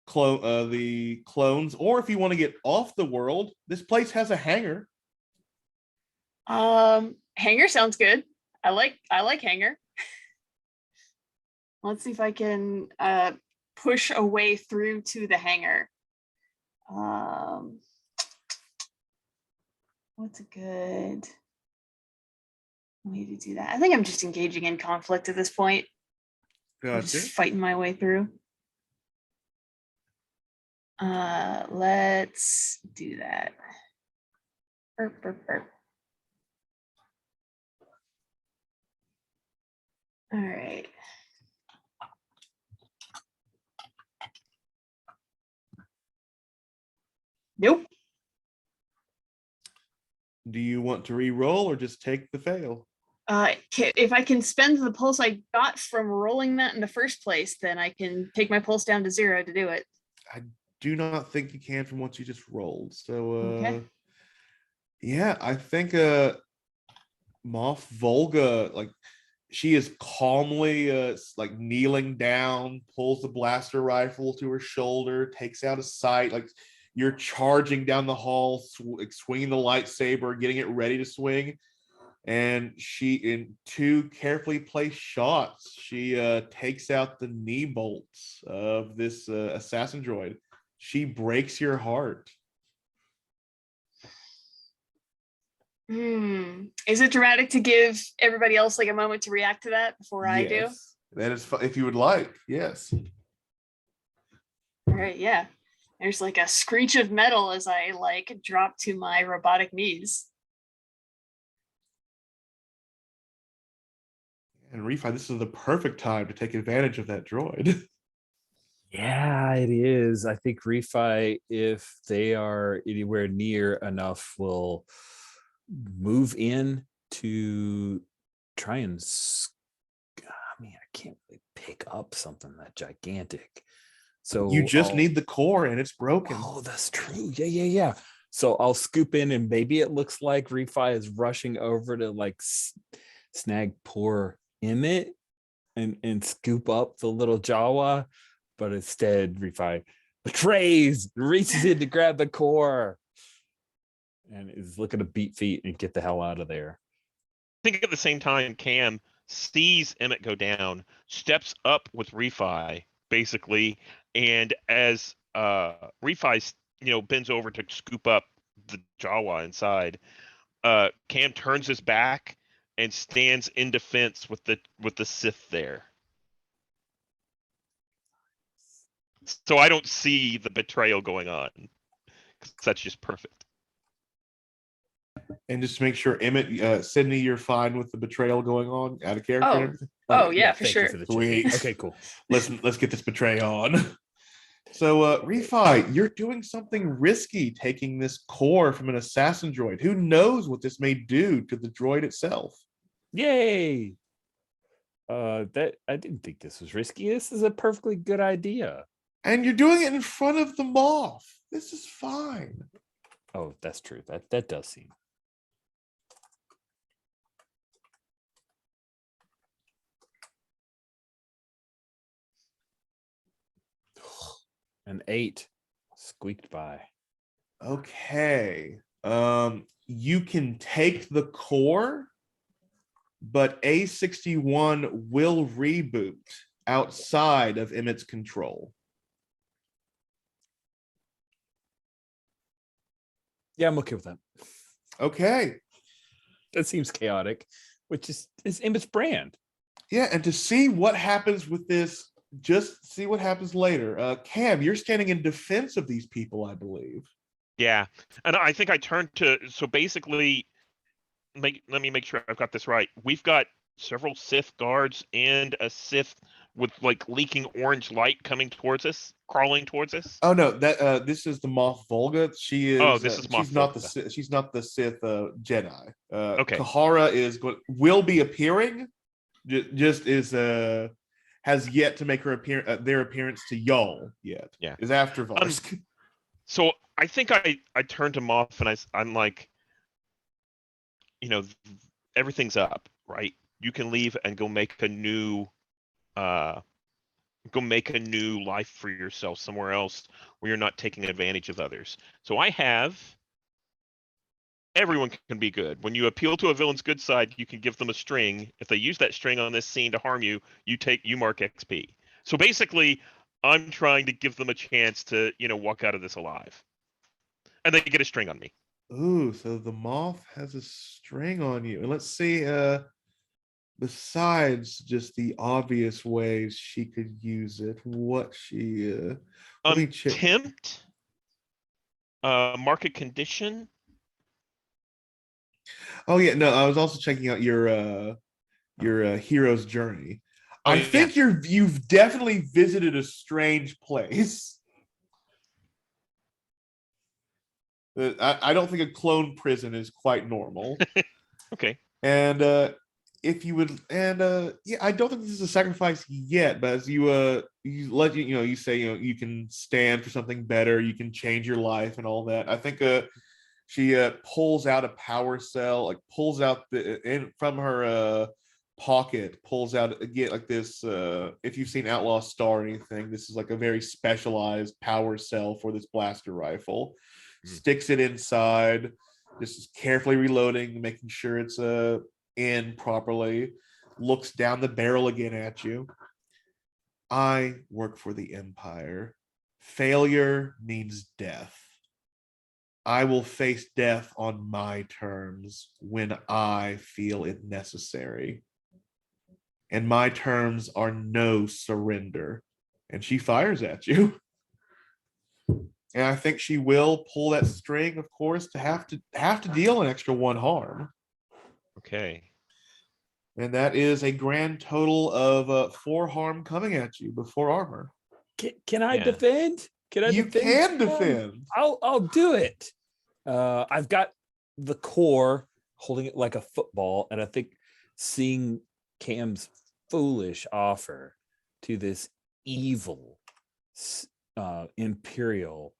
clones. Or if you want to get off the world, this place has a hangar. Hangar sounds good. I like hangar. Let's see if I can push a way through to the hangar. What's a good way to do that? I think I'm just engaging in conflict at this point. I'm just fighting my way through. Let's do that. Burp, burp, burp. All right. Nope. Do you want to re-roll or just take the fail? If I can spend the pulse I got from rolling that in the first place, then I can take my pulse down to 0 to do it. I do not think you can from what you just rolled. So Okay. yeah, I think Moth Volga, like, she is calmly like kneeling down, pulls the blaster rifle to her shoulder, takes out a sight. Like, you're charging down the hall, swinging the lightsaber, getting it ready to swing. And she, in 2 carefully placed shots, she takes out the knee bolts of this assassin droid. She breaks your heart. Is it dramatic to give everybody else like a moment to react to that before I do? That is, if you would like, yes. All right, yeah. There's like a screech of metal as I like drop to my robotic knees. And Refi, this is the perfect time to take advantage of that droid. Yeah, it is. I think Refi, if they are anywhere near enough, will move in to try and, I mean, I can't really pick up something that gigantic. So you just need the core and it's broken. Oh, that's true. Yeah. So I'll scoop in, and maybe it looks like Refi is rushing over to like snag poor Emmett and scoop up the little Jawa, but instead Refi betrays, reaches in to grab the core, and is looking to beat feet and get the hell out of there. I think at the same time, Cam sees Emmett go down, steps up with Refi, basically, and as Refi, bends over to scoop up the Jawa inside, Cam turns his back and stands in defense with the Sith there. So I don't see the betrayal going on, because that's just perfect. And just to make sure, Emmett, Sydney, you're fine with the betrayal going on out of character and everything? Oh yeah, for sure. Sweet. Okay, cool. Let's get this betray on. So Refi, you're doing something risky, taking this core from an assassin droid. Who knows what this may do to the droid itself? Yay! That I didn't think this was risky. This is a perfectly good idea. And you're doing it in front of the Moth. This is fine. Oh, that's true. That does seem. An 8 squeaked by. Okay. You can take the core, but A61 will reboot outside of Emmett's control. Yeah, I'm okay with that. Okay. That seems chaotic, which is Emmett's brand. Yeah, and to see what happens with this, just see what happens later. Cam, you're standing in defense of these people, I believe. Yeah, and I think I turned to, so basically, let me make sure I've got this right. We've got several Sith guards and a Sith with like leaking orange light coming towards us, crawling towards us. Oh no, that this is the Moff Volga. She is. Oh, this is she's Moff not the Volga. Sith, she's not the Sith Jedi. Okay. Kahara is will be appearing. Just is has yet to make her their appearance to y'all yet. Yeah. Is after Varsk. So I think I turned to Moff and I'm like, you know, everything's up, right? You can leave and go make a new life for yourself somewhere else where you're not taking advantage of others. So I have, everyone can be good. When you appeal to a villain's good side, you can give them a string. If they use that string on this scene to harm you, you mark XP. So basically, I'm trying to give them a chance to, walk out of this alive. And they get a string on me. Ooh, so the Moff has a string on you. And let's see, besides just the obvious ways she could use it, what she let me check. Tempt, market condition. Oh yeah, no, I was also checking out your hero's journey. Oh, I think you've definitely visited a strange place. I don't think a clone prison is quite normal. Okay. And if you would, and yeah, I don't think this is a sacrifice yet, but as you you say, you can stand for something better, you can change your life and all that. I think she pulls out a power cell, like pulls out from her pocket, pulls out again like this. If you've seen Outlaw Star or anything, this is like a very specialized power cell for this blaster rifle. Sticks it inside, just carefully reloading, making sure it's in properly. Looks down the barrel again at you. I work for the Empire. Failure means death. I will face death on my terms when I feel it necessary. And my terms are no surrender. And she fires at you. And I think she will pull that string, of course, to have to deal an extra 1 harm. Okay. And that is a grand total of 4 harm coming at you before armor. Can I defend? You can defend. I'll do it. I've got the core holding it like a football, and I think seeing Cam's foolish offer to this evil Imperial,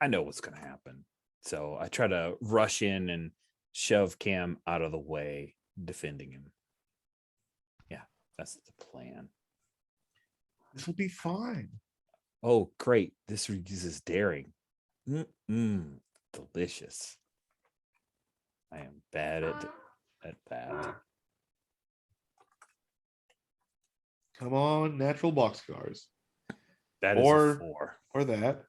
I know what's going to happen. So I try to rush in and shove Cam out of the way, defending him. Yeah, that's the plan. This will be fine. Oh, great. This reduces daring. Delicious. I am bad at that. Come on, natural boxcars. That is a 4. Or that.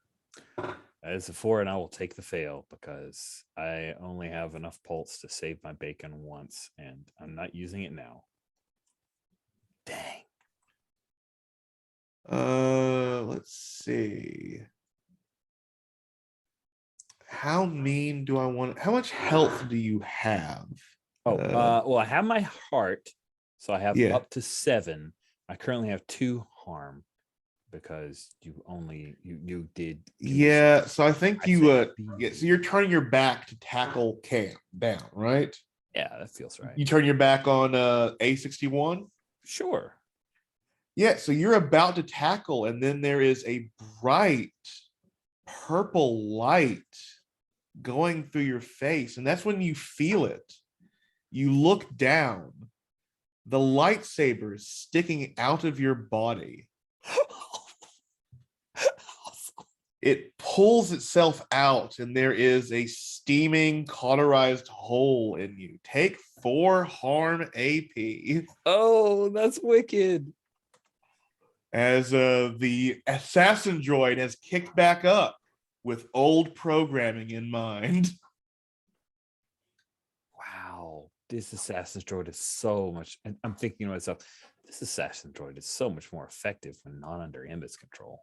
That is a 4, and I will take the fail because I only have enough pulse to save my bacon once, and I'm not using it now. Dang. Let's see. How mean do I want? How much health do you have? Well, I have my heart, so I have Yeah. up to 7. I currently have 2 harm because you did. Yeah, so I think so said you're turning your back to tackle Cam down, right? Yeah, that feels right. You turn your back on A61? Sure. Yeah, so you're about to tackle, and then there is a bright purple light going through your face, and that's when you feel it. You look down, the lightsaber is sticking out of your body. It pulls itself out, and there is a steaming, cauterized hole in you. Take 4 harm AP. Oh, that's wicked. As the assassin droid has kicked back up with old programming in mind. Wow, this assassin droid is so much. And I'm thinking to myself, this assassin droid is so much more effective when not under Emmett's control.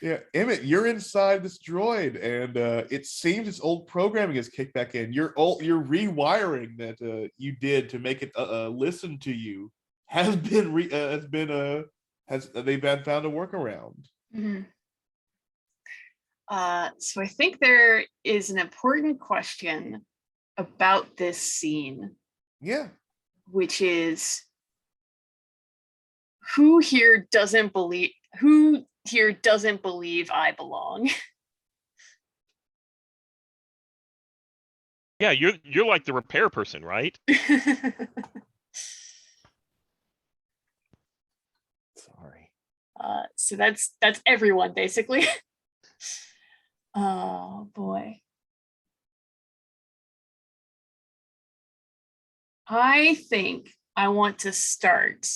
Yeah, Emmett, you're inside this droid, and it seems its old programming has kicked back in. Your rewiring that you did to make it listen to you has been they've been found a workaround. Mhm. So I think there is an important question about this scene, Yeah. which is who here doesn't believe I belong? Yeah, you're like the repair person, right? Sorry. So that's everyone basically. Oh boy. I think I want to start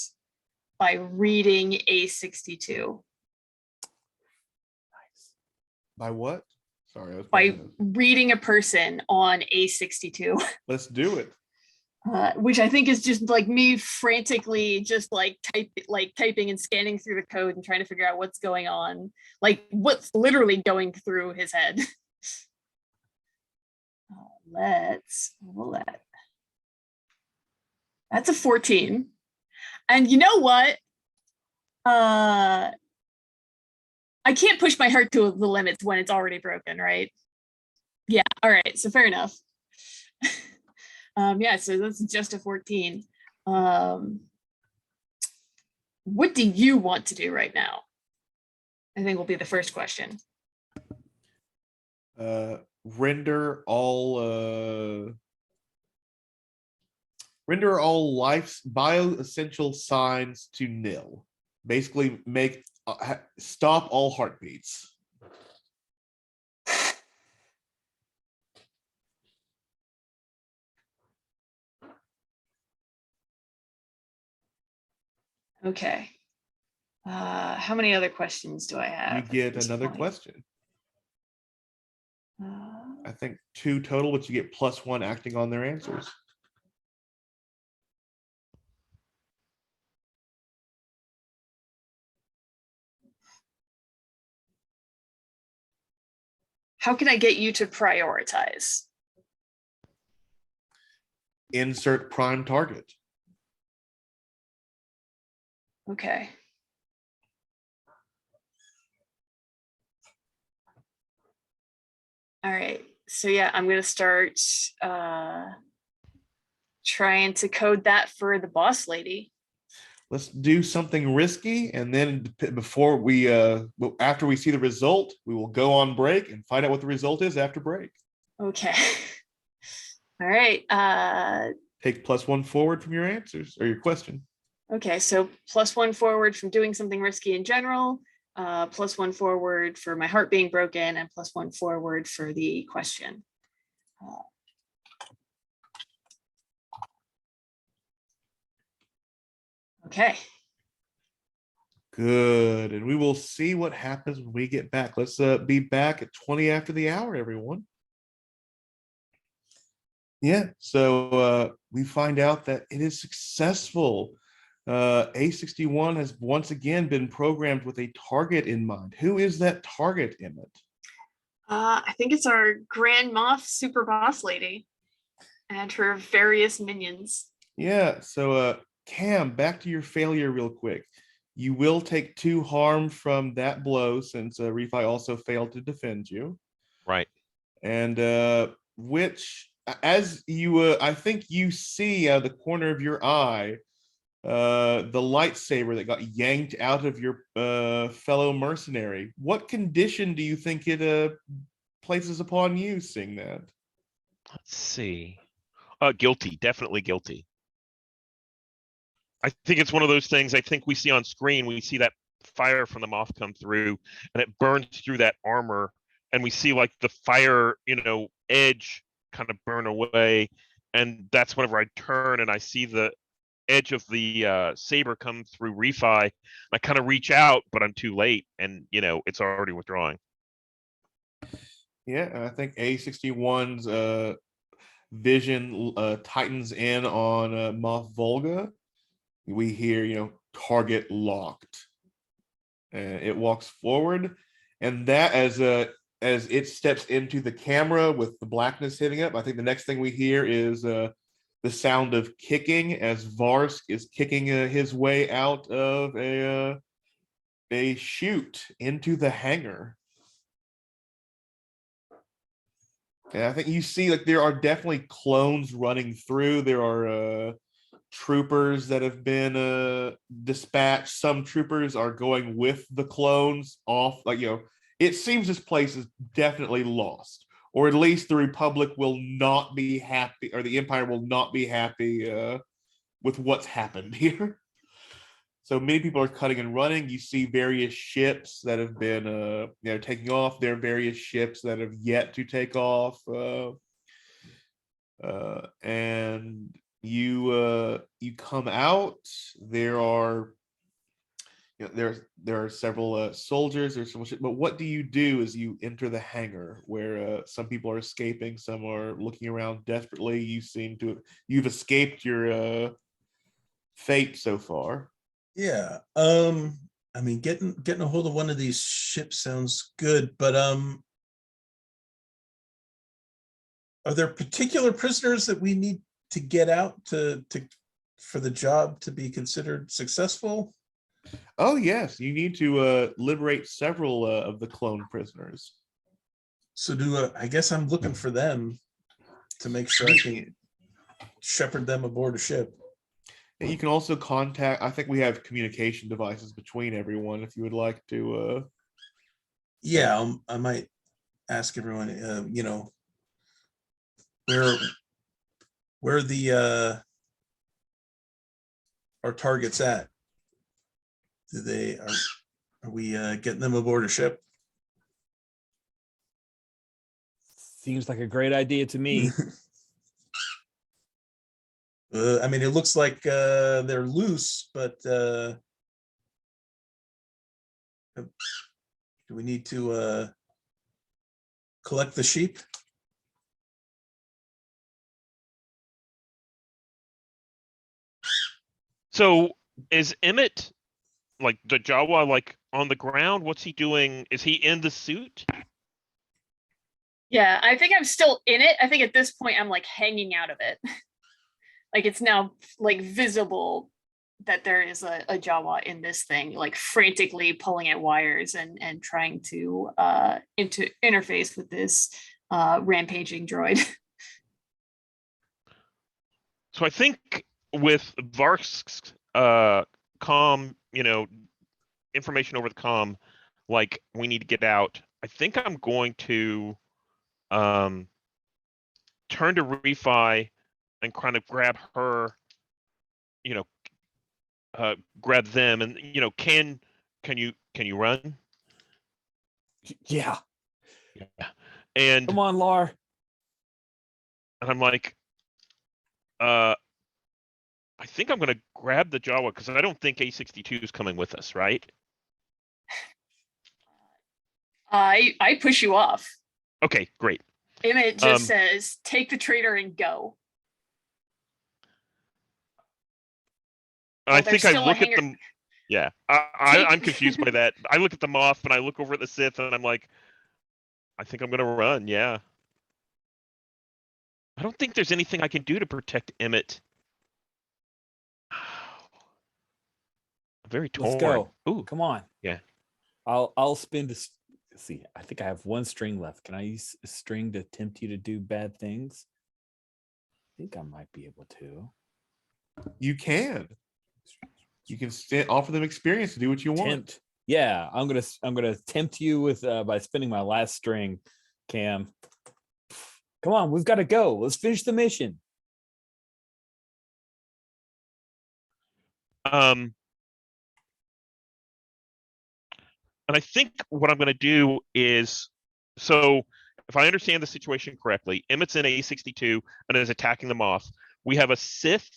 by reading A62. Nice. By what? Sorry, I was By playing reading a person on A62. Let's do it. Which I think is just like me frantically just like typing and scanning through the code and trying to figure out what's going on, like what's literally going through his head. Let's roll that. That's a 14. And you know what? I can't push my heart to the limits when it's already broken, right? Yeah, all right, so fair enough. Yeah, so that's just a 14. What do you want to do right now? I think will be the first question. Render all life's bioessential signs to nil. Basically, make stop all heartbeats. Okay. How many other questions do I have? You at get this another point? question. I think 2 total, but you get +1 acting on their answers. How can I get you to prioritize? Insert prime target. Okay. All right. So yeah, I'm gonna start trying to code that for the boss lady. Let's do something risky, and then before we after we see the result, we will go on break and find out what the result is after break. Okay. All right. Take +1 forward from your answers or your question. Okay, so +1 forward from doing something risky in general, +1 forward for my heart being broken, and +1 forward for the question. Okay. Good, and we will see what happens when we get back. Let's be back at 20 after the hour, everyone. Yeah, so we find out that it is successful. A61 has once again been programmed with a target in mind. Who is that target, Emmett? I think it's our Grand Moff Super Boss Lady and her various minions. Yeah, so Cam, back to your failure real quick. You will take 2 harm from that blow since Refi also failed to defend you. Right. And which, as you, I think you see out of the corner of your eye, the lightsaber that got yanked out of your fellow mercenary. What condition do you think it places upon you seeing that? Let's see. Guilty, definitely guilty. I think it's one of those things I think we see on screen. We see that fire from the moth come through and it burns through that armor. And we see like the fire, edge kind of burn away. And that's whenever I turn and I see the edge of the saber come through refi. I kind of reach out, but I'm too late. And, it's already withdrawing. Yeah, and I think A61's vision tightens in on Moth Volga. We hear, target locked. And it walks forward, and that as it steps into the camera with the blackness hitting it, I think the next thing we hear is the sound of kicking as Varsk is kicking his way out of a chute into the hangar. And I think you see like there are definitely clones running through. There are troopers that have been dispatched. Some troopers are going with the clones off. It seems this place is definitely lost, or at least the Republic will not be happy, or the Empire will not be happy with what's happened here. So many people are cutting and running. You see various ships that have been, taking off. There are various ships that have yet to take off, and you come out. There are, there are several soldiers. There's so much, but what do you do as you enter the hangar, where some people are escaping, some are looking around desperately? You've escaped your fate so far. Yeah. I mean, getting a hold of one of these ships sounds good, but are there particular prisoners that we need to get out to for the job to be considered successful? Oh yes, you need to liberate several of the clone prisoners. So I guess I'm looking for them to make sure I can shepherd them aboard a ship. And you can also contact, I think we have communication devices between everyone if you would like to. Yeah, I might ask everyone, where the our targets at? Are we getting them aboard a ship? Seems like a great idea to me. I mean, it looks like they're loose, but do we need to collect the sheep? So is Emmett, like the Jawa, like on the ground? What's he doing? Is he in the suit? Yeah, I think I'm still in it. I think at this point I'm like hanging out of it. Like it's now like visible that there is a Jawa in this thing, like frantically pulling at wires and trying to interface with this rampaging droid. So I think with Varsk's comm, information over the comm, like we need to get out. I think I'm going to turn to Refi and kind of grab her, grab them, and can you run? Yeah. Yeah. And Come on, Lar. and I'm like, I think I'm gonna grab the Jawa because I don't think A62 is coming with us, right? I push you off. Okay, great. Emmett just says, take the traitor and go. I think I look at them. Yeah, I'm confused by that. I look at the Moth and I look over at the Sith and I'm like, I think I'm gonna run. Yeah. I don't think there's anything I can do to protect Emmett. Very torn. Let's go. Ooh, Come on. Yeah. I'll spend this. See, I think I have one string left. Can I use a string to tempt you to do bad things? I think I might be able to. You can. You can offer them experience to do what you want. Tempt. Yeah, I'm gonna tempt you with by spending my last string Cam. Come on, we've got to go. Let's finish the mission. And I think what I'm going to do is, so if I understand the situation correctly, Emmett's in A62 and is attacking the Moth. We have a Sith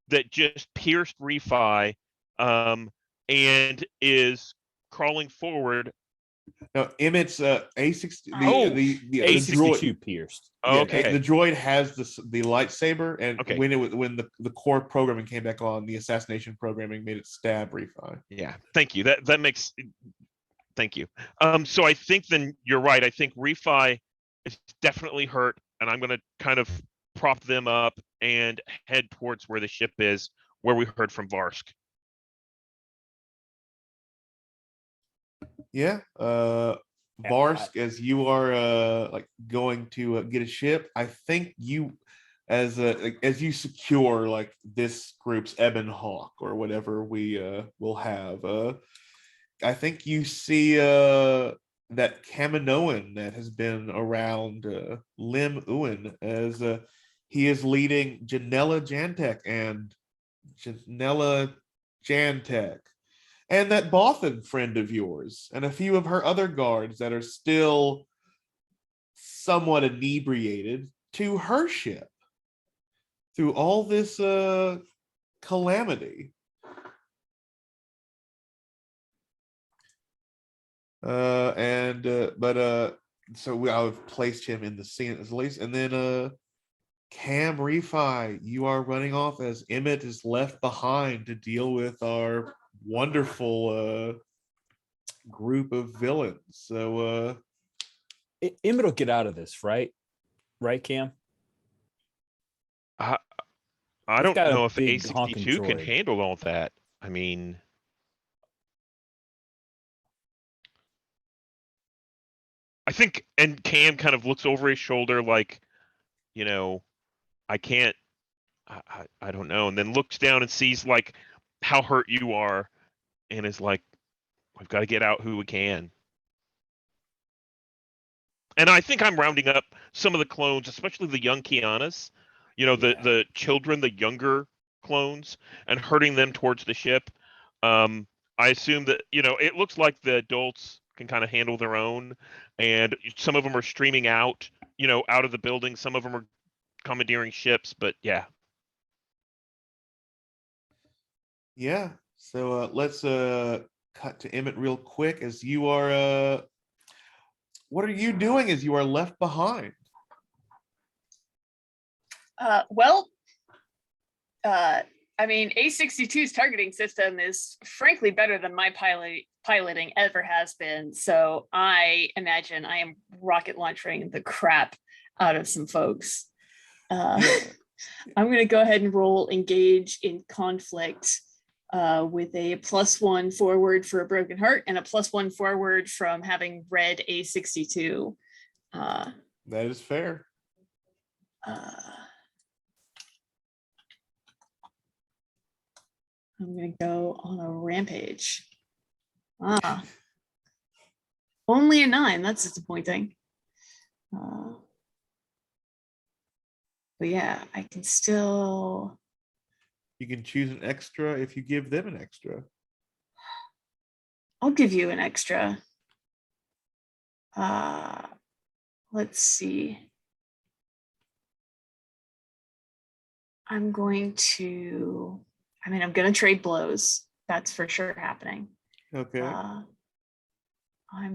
that just pierced Refi, and is crawling forward. No, Emmett's A60. Oh, The A62 droid. pierced. Yeah, Okay. the droid has the lightsaber, and Okay. when the core programming came back on, the assassination programming made it stab Refi. Yeah, thank you. That makes. Thank you. So I think then you're right. I think Refi is definitely hurt, and I'm going to kind of prop them up and head towards where the ship is, where we heard from Varsk. Yeah. Varsk, as you are like going to get a ship, I think you, as you secure like this group's Ebon Hawk or whatever we will have, I think you see that Kaminoan that has been around Lim Uin, as he is leading Janella Jantek and that Bothan friend of yours, and a few of her other guards that are still somewhat inebriated, to her ship through all this calamity. So I've placed him in the scene as least, and then Cam Refi, you are running off as Emmett is left behind to deal with our wonderful group of villains. So Emmett will get out of this, right? Right, Cam? I He's don't got a know if big honking A62 can droid. handle all that. I mean, I think, and Cam kind of looks over his shoulder like, I can't, I don't know, and then looks down and sees like how hurt you are, and is like, we've got to get out who we can. And I think I'm rounding up some of the clones, especially the young Kianas, the children, the younger clones, and herding them towards the ship. I assume that, it looks like the adults can kind of handle their own, and some of them are streaming out, out of the building. Some of them are commandeering ships, but yeah. yeah. So let's cut to Emmett real quick, as you are what are you doing as you are left behind? I mean, A62's targeting system is frankly better than my piloting ever has been. So I imagine I am rocket launching the crap out of some folks. I'm going to go ahead and roll engage in conflict with a +1 forward for a broken heart and a +1 forward from having read A62. That is fair. I'm going to go on a rampage. Only a 9. That's disappointing. But yeah, I can still. You can choose an extra if you give them an extra. I'll give you an extra. Let's see. I'm going to trade blows. That's for sure happening. Okay. I'm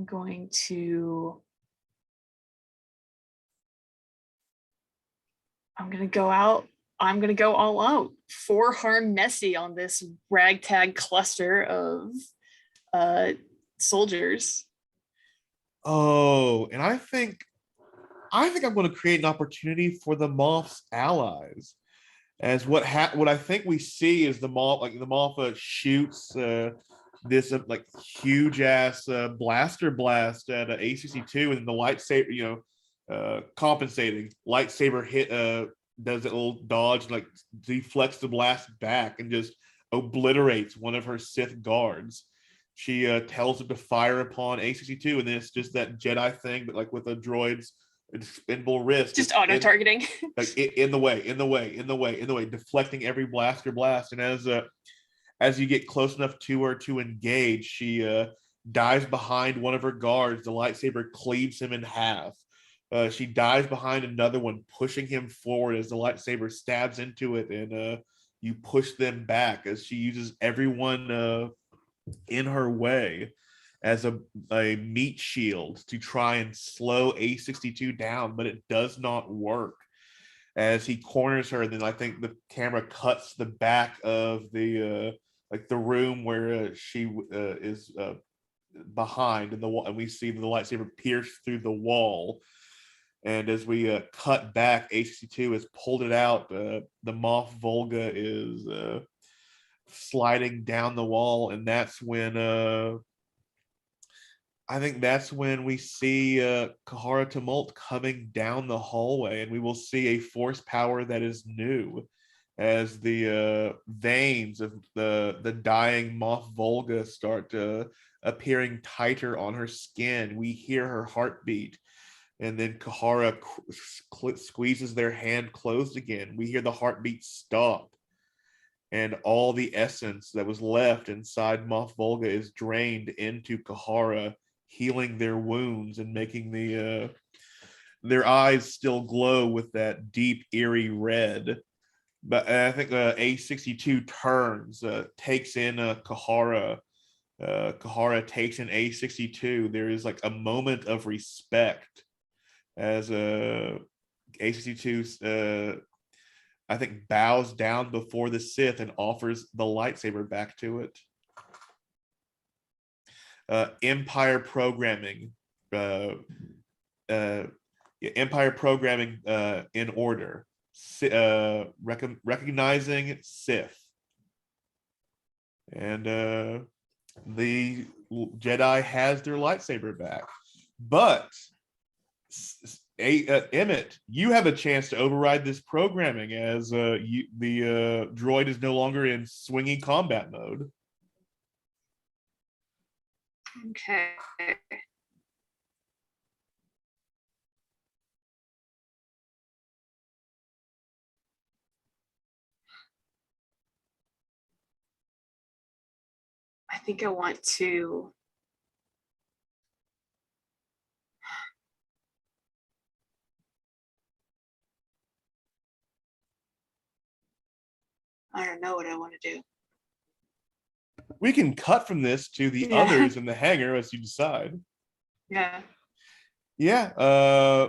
going to go out. I'm going to go all out. 4 harm Nessie on this ragtag cluster of soldiers. Oh, and I think I'm going to create an opportunity for the Moth's allies. As what I think we see is the Moth shoots this like huge ass blaster blast at A62, and the lightsaber, compensating lightsaber hit does a little dodge, like deflects the blast back and just obliterates one of her Sith guards. she tells him to fire upon A62, and then it's just that Jedi thing, but like with a droid's expendable wrist, Just auto targeting. like in the way, deflecting every blaster blast. And as you get close enough to her to engage, she dives behind one of her guards. The lightsaber cleaves him in half. She dives behind another one, pushing him forward as the lightsaber stabs into it, and you push them back as she uses everyone in her way as a meat shield to try and slow A62 down, but it does not work. As he corners her, then I think the camera cuts the back of the like the room where she is behind in the wall, and we see the lightsaber pierce through the wall. And as we cut back, A62 has pulled it out. The Moff Volga is sliding down the wall, and that's when I think that's when we see Kahara Tumult coming down the hallway, and we will see a force power that is new as the veins of the dying Moff Volga start appearing tighter on her skin. We hear her heartbeat, and then Kahara squeezes their hand closed again. We hear the heartbeat stop, and all the essence that was left inside Moff Volga is drained into Kahara, healing their wounds and making their eyes still glow with that deep, eerie red. But I think A62 turns, takes in Kahara. Kahara takes in A62. There is like a moment of respect as A62 I think bows down before the Sith and offers the lightsaber back to it. Empire programming, Empire programming in order. Recognizing Sith, and the Jedi has their lightsaber back, but Emmett, you have a chance to override this programming as the droid is no longer in swinging combat mode. Okay. I think I want to I don't know what I want to do. We can cut from this to the Yeah. others in the hangar as you decide. Yeah. Yeah.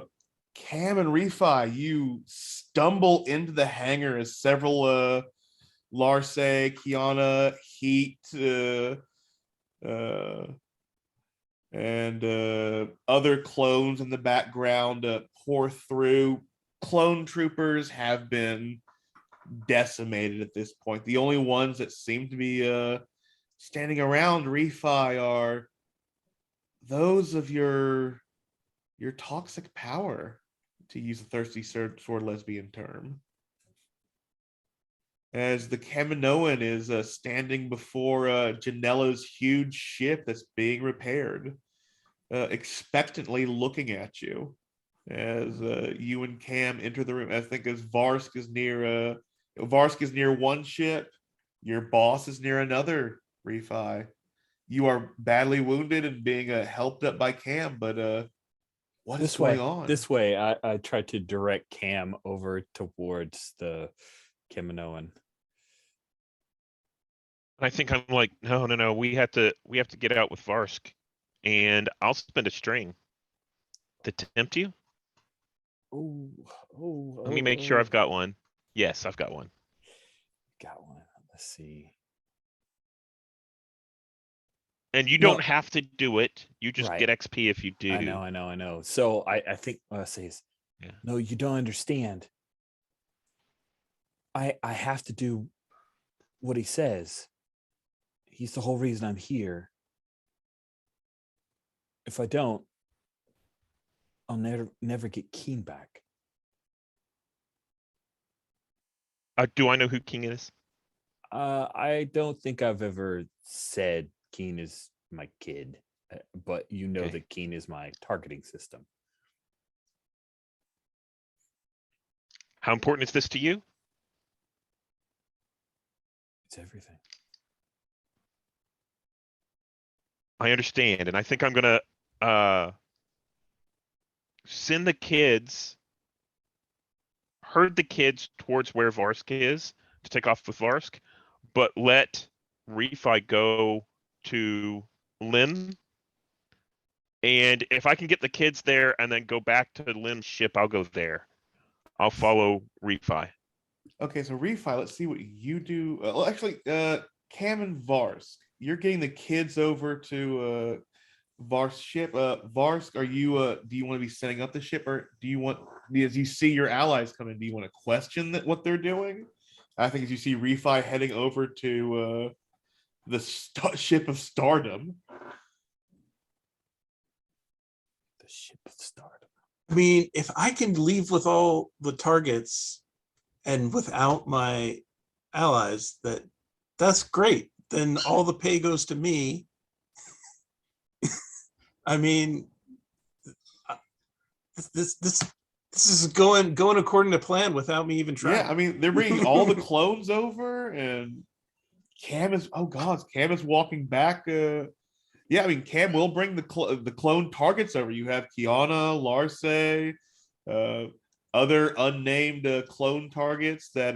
Cam and Refi, you stumble into the hangar as several Larse, Kiana, Heat, and other clones in the background pour through. Clone troopers have been decimated at this point. The only ones that seem to be standing around Refi are those of your toxic power, to use a thirsty sword lesbian term. As the Kaminoan is standing before Janella's huge ship that's being repaired, expectantly looking at you as you and Cam enter the room. I think as Varsk is near one ship, your boss is near another. Refi, you are badly wounded and being helped up by Cam, but what is going on? This way, I tried to direct Cam over towards the Kaminoan. I think I'm like, no. We have to get out with Varsk, and I'll spend a string to tempt you. Let me make sure I've got one. Yes, I've got one. Got one. Let's see. And you don't have to do it. You just Right. get XP if you do. I know. So I think what I say is, no, you don't understand. I have to do what he says. He's the whole reason I'm here. If I don't, I'll never get Keen back. Do I know who King is? I don't think I've ever said Keen is my kid, but you know Okay. that Keen is my targeting system. How important is this to you? It's everything. I understand, and I think I'm gonna send the kids, herd the kids towards where Varsk is to take off with Varsk, but let Refi go to Lim. And if I can get the kids there and then go back to Lim's ship, I'll go there. I'll follow Refi. Okay, so Refi, let's see what you do. Well, actually, Cam and Varsk, you're getting the kids over to Varsk's ship. Varsk, are you do you want to be setting up the ship, or do you want, as you see your allies come in, do you want to question that what they're doing? I think as you see Refi heading over to the ship of Stardom. The ship of stardom. I mean, if I can leave with all the targets and without my allies, that's great. Then all the pay goes to me. I mean, this is going according to plan without me even trying. Yeah, I mean, they're bringing all the clones over, and Cam is, oh god, Cam is walking back. Yeah, I mean, Cam will bring the clone targets over. You have Kiana, Larce, other unnamed clone targets that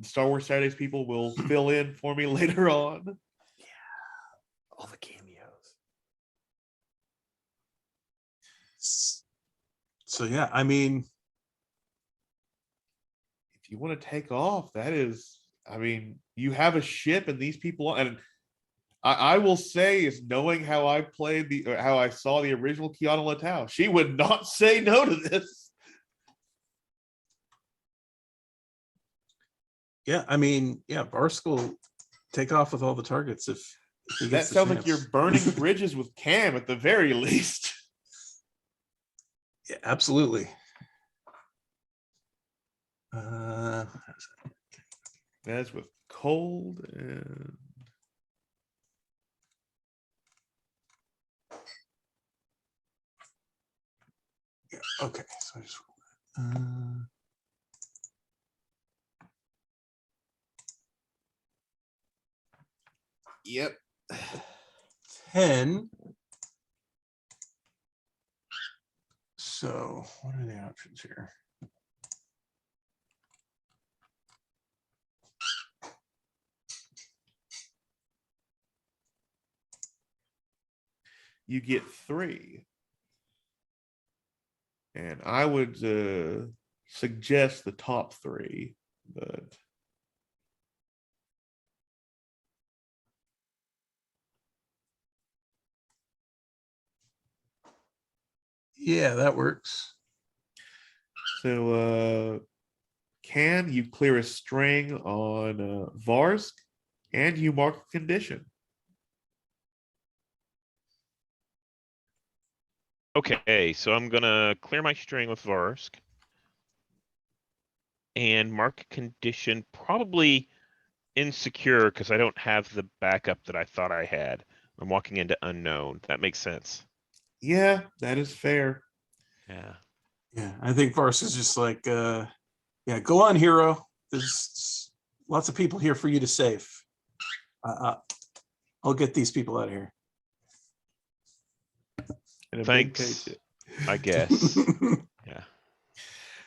Star Wars Saturdays people will fill in for me later on. Yeah, all the cameos. So yeah, I mean, If you want to take off, that is, I mean, you have a ship and these people, and I will say, is knowing how I played or how I saw the original Kiana Latau, she would not say no to this. yeah, I mean, yeah, Barsk will take off with all the targets if he That gets the sounds like chance. you're burning bridges with Cam at the very least. Yeah, absolutely. Uh, That's with cold and yeah, okay, so I just yep. 10. So what are the options here? You get 3. And I would suggest the top 3, but Yeah, that works. so can you clear a string on Varsk and you mark a condition? Okay, so I'm gonna clear my string with Varsk and mark a condition, probably insecure because I don't have the backup that I thought I had. I'm walking into unknown. That makes sense. Yeah, that is fair. Yeah. Yeah, I think Vars is just like, yeah, go on, hero. There's lots of people here for you to save. I'll get these people out of here. And a big Thanks, paycheck. I guess. Yeah.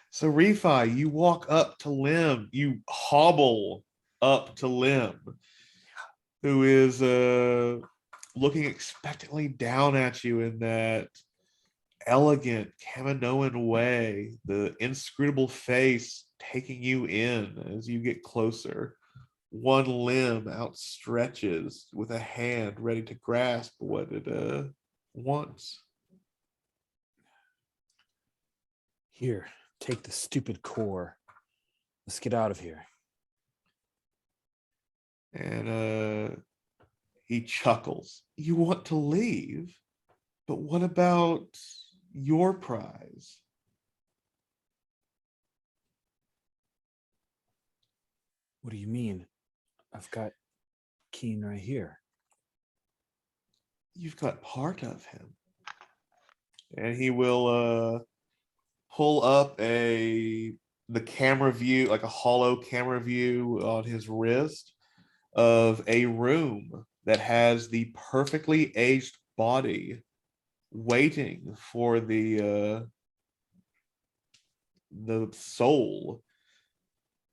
So Refi, you walk up to Lim, you hobble up to Lim, who is looking expectantly down at you in that elegant Kaminoan way, the inscrutable face taking you in as you get closer. One limb outstretches with a hand ready to grasp what it wants. Here, take the stupid core. Let's get out of here. And he chuckles. You want to leave? But what about your prize? What do you mean? I've got Keen right here. you've got part of him. And he will pull up the camera view, like a hollow camera view on his wrist of a room that has the perfectly aged body waiting for the soul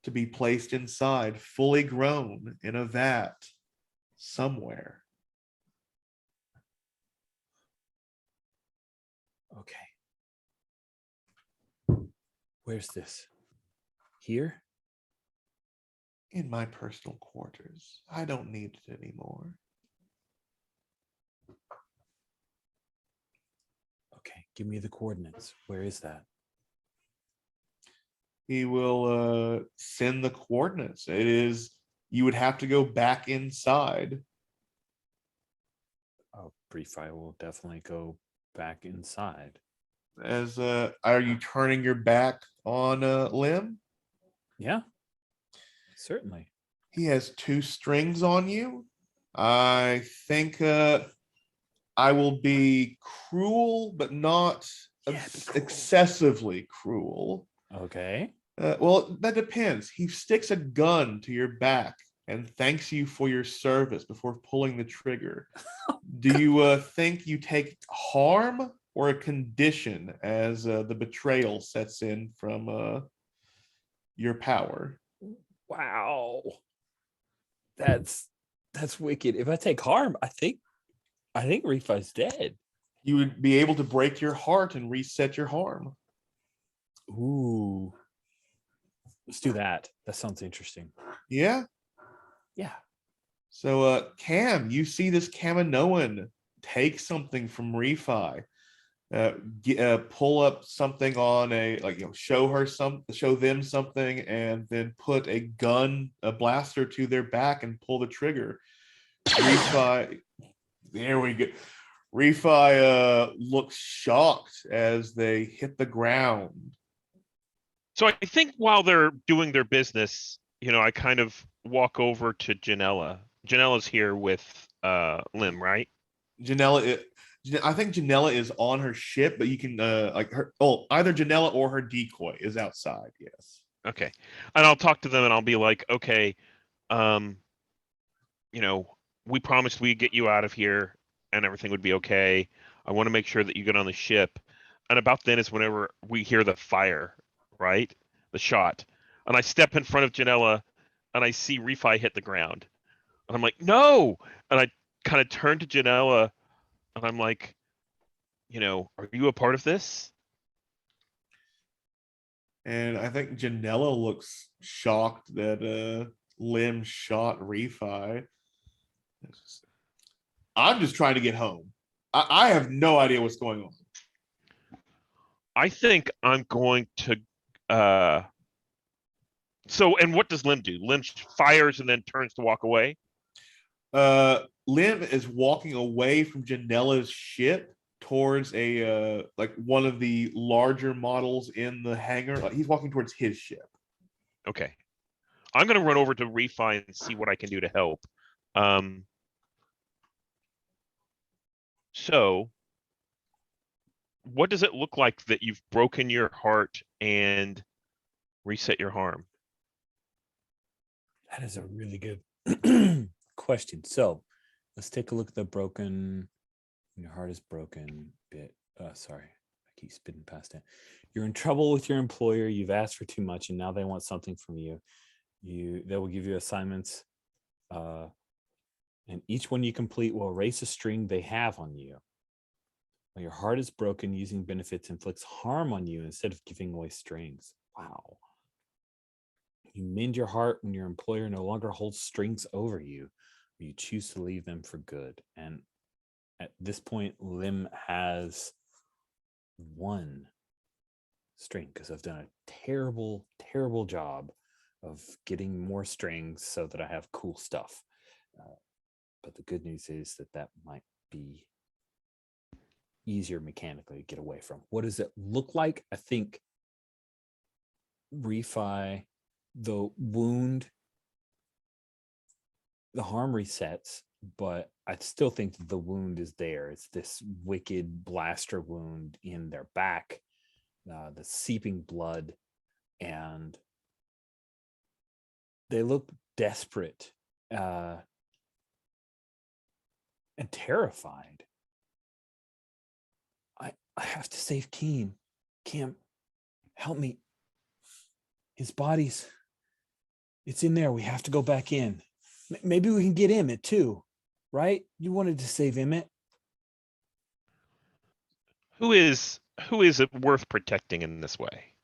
to be placed inside, fully grown in a vat somewhere. Okay. Where's this? Here? In my personal quarters. I don't need it anymore. Okay, give me the coordinates. Where is that? He will send the coordinates. It is, you would have to go back inside. Oh, Briefy will definitely go back inside. As are you turning your back on Lim? Yeah, certainly. He has 2 strings on you. I think I will be cruel, but not Yeah, be cruel. excessively cruel. Okay. Well, that depends. He sticks a gun to your back and thanks you for your service before pulling the trigger. Do you think you take harm or a condition as the betrayal sets in from your power? Wow. That's wicked. If I take harm, I think Refi's dead. You would be able to break your heart and reset your harm. Ooh. Let's do that. That sounds interesting. Yeah. Yeah. So Cam, you see this Kaminoan take something from Refi, pull up something on a, like, show them something, and then put a gun, a blaster to their back and pull the trigger. Refi, there we go. Refi looks shocked as they hit the ground. So I think while they're doing their business, I kind of walk over to Janella. Janella's here with Lim, right? Janella, I think Janella is on her ship, but you can either Janella or her decoy is outside. Yes. Okay. And I'll talk to them and I'll be like, okay, we promised we'd get you out of here and everything would be okay. I want to make sure that you get on the ship. And about then is whenever we hear the fire, right? The shot. And I step in front of Janella and I see Refi hit the ground. And I'm like, no. And I kind of turn to Janella and I'm like, are you a part of this? And I think Janella looks shocked that Lim shot Refi. I'm just trying to get home. I have no idea what's going on. I think I'm going to and what does Lim do? Lim fires and then turns to walk away. Lim is walking away from Janella's ship towards a one of the larger models in the hangar. He's walking towards his ship. Okay. I'm going to run over to Refi and see what I can do to help. So what does it look like that you've broken your heart and reset your harm? That is a really good question. So let's take a look at the broken, your heart is broken bit. Sorry, I keep spitting past it. You're in trouble with your employer. You've asked for too much and now they want something from you. They will give you assignments. And each one you complete will erase a string they have on you. When your heart is broken, using benefits inflicts harm on you instead of giving away strings. Wow. You mend your heart when your employer no longer holds strings over you, or you choose to leave them for good. And at this point, Lim has 1 string because I've done a terrible, terrible job of getting more strings so that I have cool stuff. But the good news is that might be easier mechanically to get away from. What does it look like? I think the wound, the harm resets but I still think that the wound is there. It's this wicked blaster wound in their back, the seeping blood, and they look desperate and terrified. I have to save Keen. Cam, help me. His body's, it's in there. We have to go back in. Maybe we can get Emmett too, right? You wanted to save Emmett. Who is it worth protecting in this way?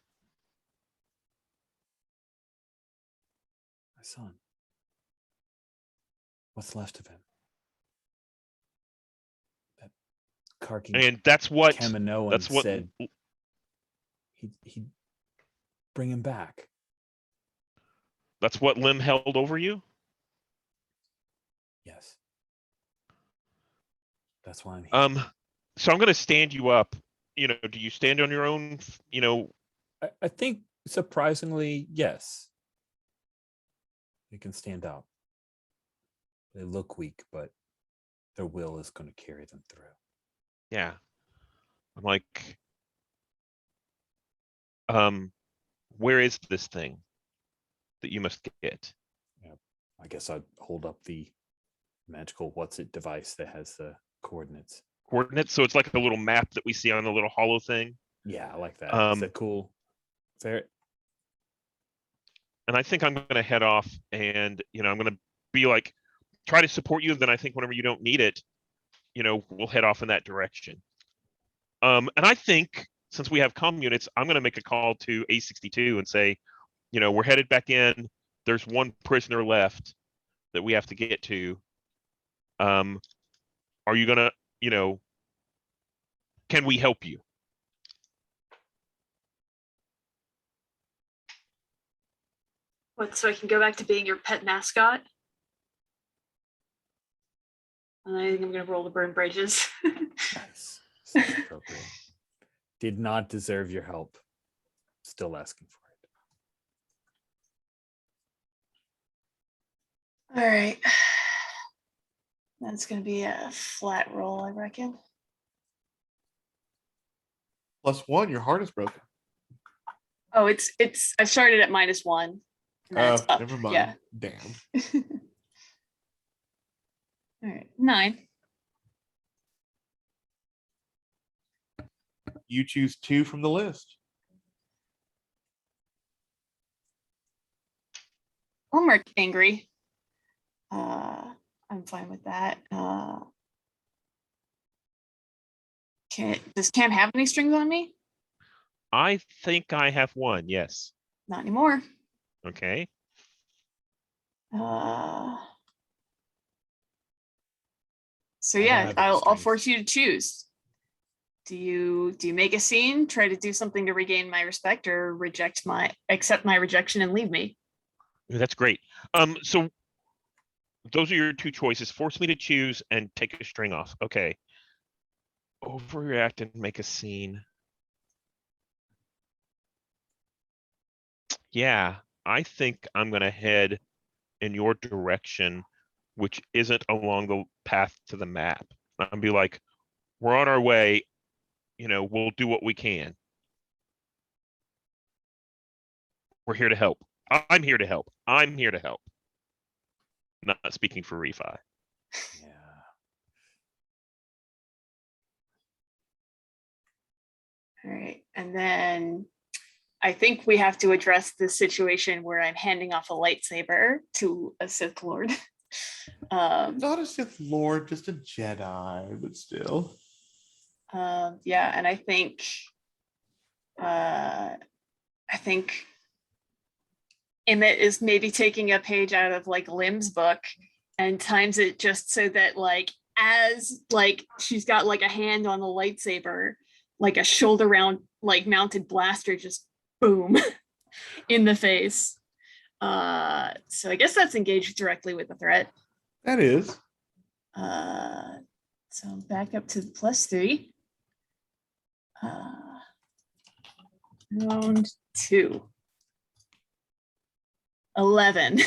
My son. What's left of him? That Karkin And that's what Kaminoan that's what said he'd bring him back. that's what Lim held over you. Yes. That's why I'm here. So I'm going to stand you up. You know, do you stand on your own? You know, I think surprisingly, yes. They can stand up. They look weak, but their will is going to carry them through. yeah. I'm like, where is this thing that you must get? Yeah. I guess I'd hold up the magical what's it device that has the coordinates. Coordinates. So it's like a little map that we see on the little hollow thing. Yeah, I like that. Is that cool? Fair. And I think I'm going to head off, and I'm going to be like, try to support you. Then I think whenever you don't need it, we'll head off in that direction. And I think since we have comm units, I'm going to make a call to A62 and say, we're headed back in. There's one prisoner left that we have to get to. Are you going to, can we help you? What, so I can go back to being your pet mascot? I think I'm gonna roll to burn bridges. Nice. Sounds appropriate. Did not deserve your help. Still asking for it. All right. That's gonna be a flat roll, I reckon. +1, your heart is broken. Oh, it's I started at -1. And then it's up. Never mind. Yeah. Damn. All right, 9. You choose 2 from the list. I'll mark angry. I'm fine with that. Does Cam have any strings on me? I think I have one. Yes. Not anymore. Okay. So I don't yeah, have any I'll strings. force you to choose. Do you make a scene, try to do something to regain my respect, or accept my rejection and leave me? That's great. So those are your two choices. Force me to choose and take a string off. Okay. Overreact and make a scene. Yeah, I think I'm going to head in your direction, which isn't along the path to the map. I'll be like, we're on our way. We'll do what we can. We're here to help. I'm here to help. I'm here to help. Not speaking for Refi. Yeah. All right, and then I think we have to address the situation where I'm handing off a lightsaber to a Sith Lord. Not a Sith Lord, just a Jedi, but still. Yeah, and I think Emmett is maybe taking a page out of like Lim's book and times it just so that as she's got a hand on the lightsaber, like a shoulder round mounted blaster just boom in the face. So I guess that's engaged directly with the threat. That is. So I'm back up to the +3. Round 2. 11.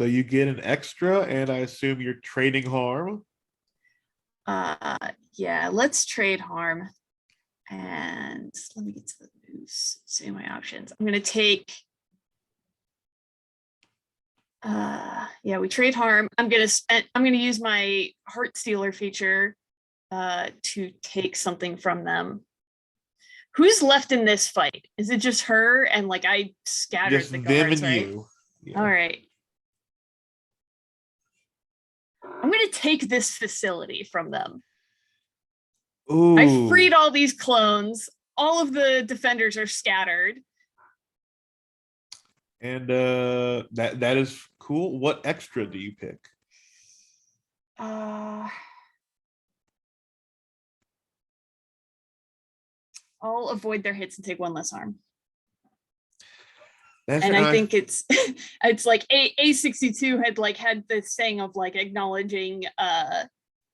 So you get an extra, and I assume you're trading harm. Yeah, let's trade harm. And let me get to the say my options. I'm gonna take yeah, we trade harm. I'm gonna use my heart stealer feature to take something from them. Who's left in this fight? Is it just her? And like I scattered Just the them guards, and right? you. Yeah. All right. I'm gonna take this facility from them. Ooh. I freed all these clones. All of the defenders are scattered. And that is cool. What extra do you pick? I'll avoid their hits and take one less harm. That's And I think it's like A62 had this thing of like acknowledging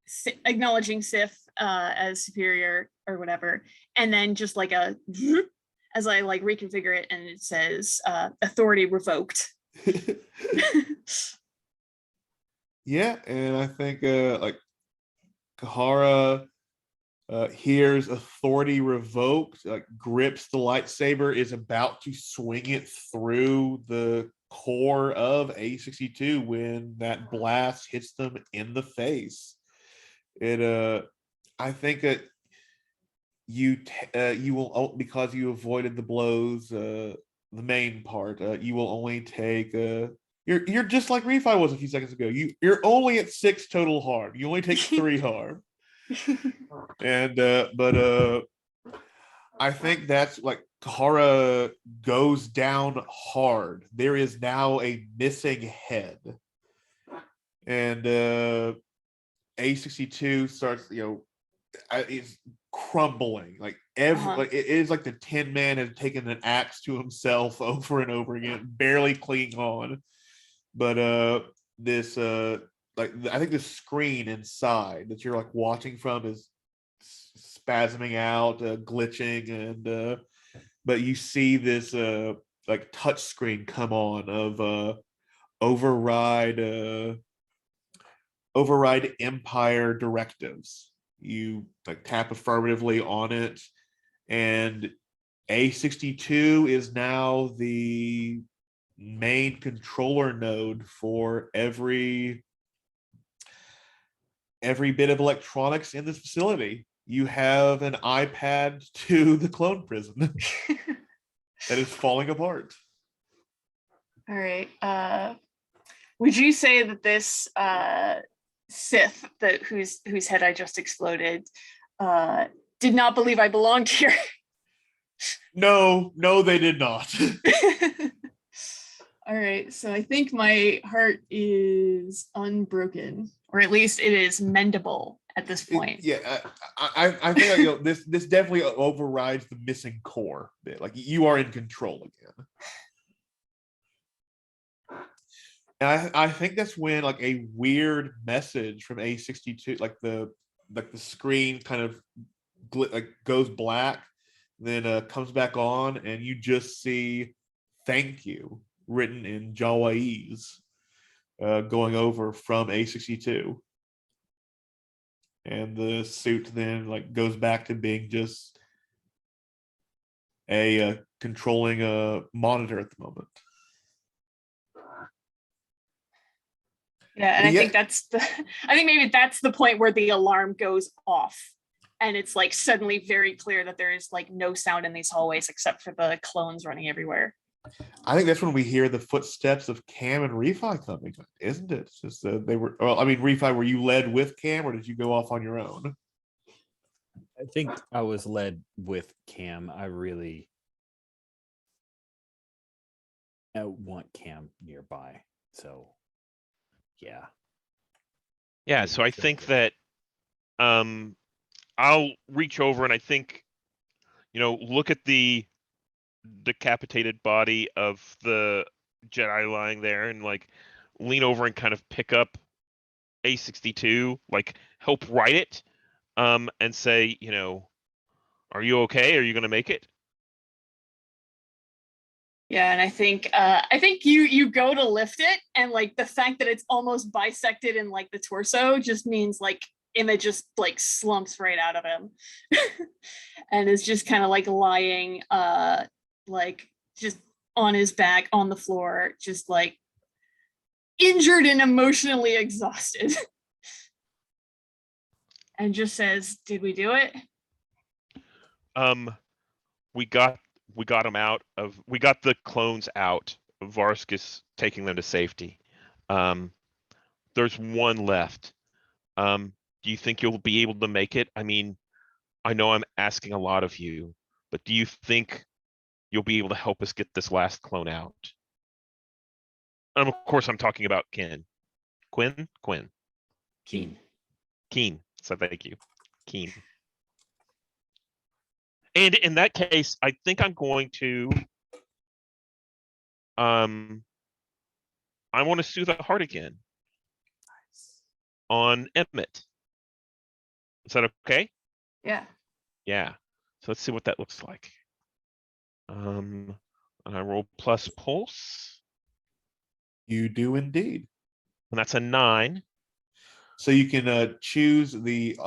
Sif as superior or whatever, and then just like a as I like reconfigure it, and it says authority revoked. Yeah, and I think like Kahara hears authority revoked, like grips the lightsaber, is about to swing it through the core of A62 when that blast hits them in the face. It I think that you will, because you avoided the blows, the main part, you will only take you're just like Refi was a few seconds ago. You're only at 6 total harm. You only take 3 harm. And but I think that's like Kahara goes down hard. There is now a missing head. And A62 starts, is crumbling. Like like it is like the Tin Man has taken an axe to himself over and over again, barely clinging on. But this like I think the screen inside that you're like watching from is spasming out, glitching, and but you see this like touch screen come on of override Empire directives. You like tap affirmatively on it, and A62 is now the main controller node for every bit of electronics in this facility. You have an iPad to the clone prison that is falling apart. All right. Would you say that this Sith whose head I just exploded did not believe I belonged here? No, they did not. All right, so I think my heart is unbroken, or at least it is mendable at this point. Yeah, I think this definitely overrides the missing core bit. Like you are in control again. And I think that's when like a weird message from A62, like the screen kind of like goes black, then comes back on, and you just see "thank you" written in Jawaese going over from A62, and the suit then like goes back to being just a controlling monitor at the moment. Yeah, and I think I think maybe that's the point where the alarm goes off, and it's like suddenly very clear that there is like no sound in these hallways except for the clones running everywhere. I think that's when we hear the footsteps of Cam and Refi coming, isn't it? It's just they were. Well, I mean, Refi, were you led with Cam, or did you go off on your own? I think I was led with Cam. I want Cam nearby. So, yeah. Yeah, so I think that I'll reach over and I think, look at the decapitated body of the Jedi lying there and like lean over and kind of pick up A62, like help right it, and say, are you okay? Are you going to make it? Yeah, and I think you go to lift it, and like the fact that it's almost bisected in like the torso just means like Image just like slumps right out of him. And is just kind of like lying like just on his back on the floor, just like injured and emotionally exhausted. And just says, "Did we do it?" We got them out of. We got the clones out. Varskus taking them to safety. There's one left. Do you think you'll be able to make it? I mean, I know I'm asking a lot of you, but do you think you'll be able to help us get this last clone out? Of course, I'm talking about Ken. Quinn? Keen. Keen. So thank you. Keen. And in that case, I think I'm going to I want to soothe the heart again on Emmett. Is that okay? Yeah. Yeah. So let's see what that looks like. And I roll plus pulse, You do indeed. and that's a 9. So you can choose the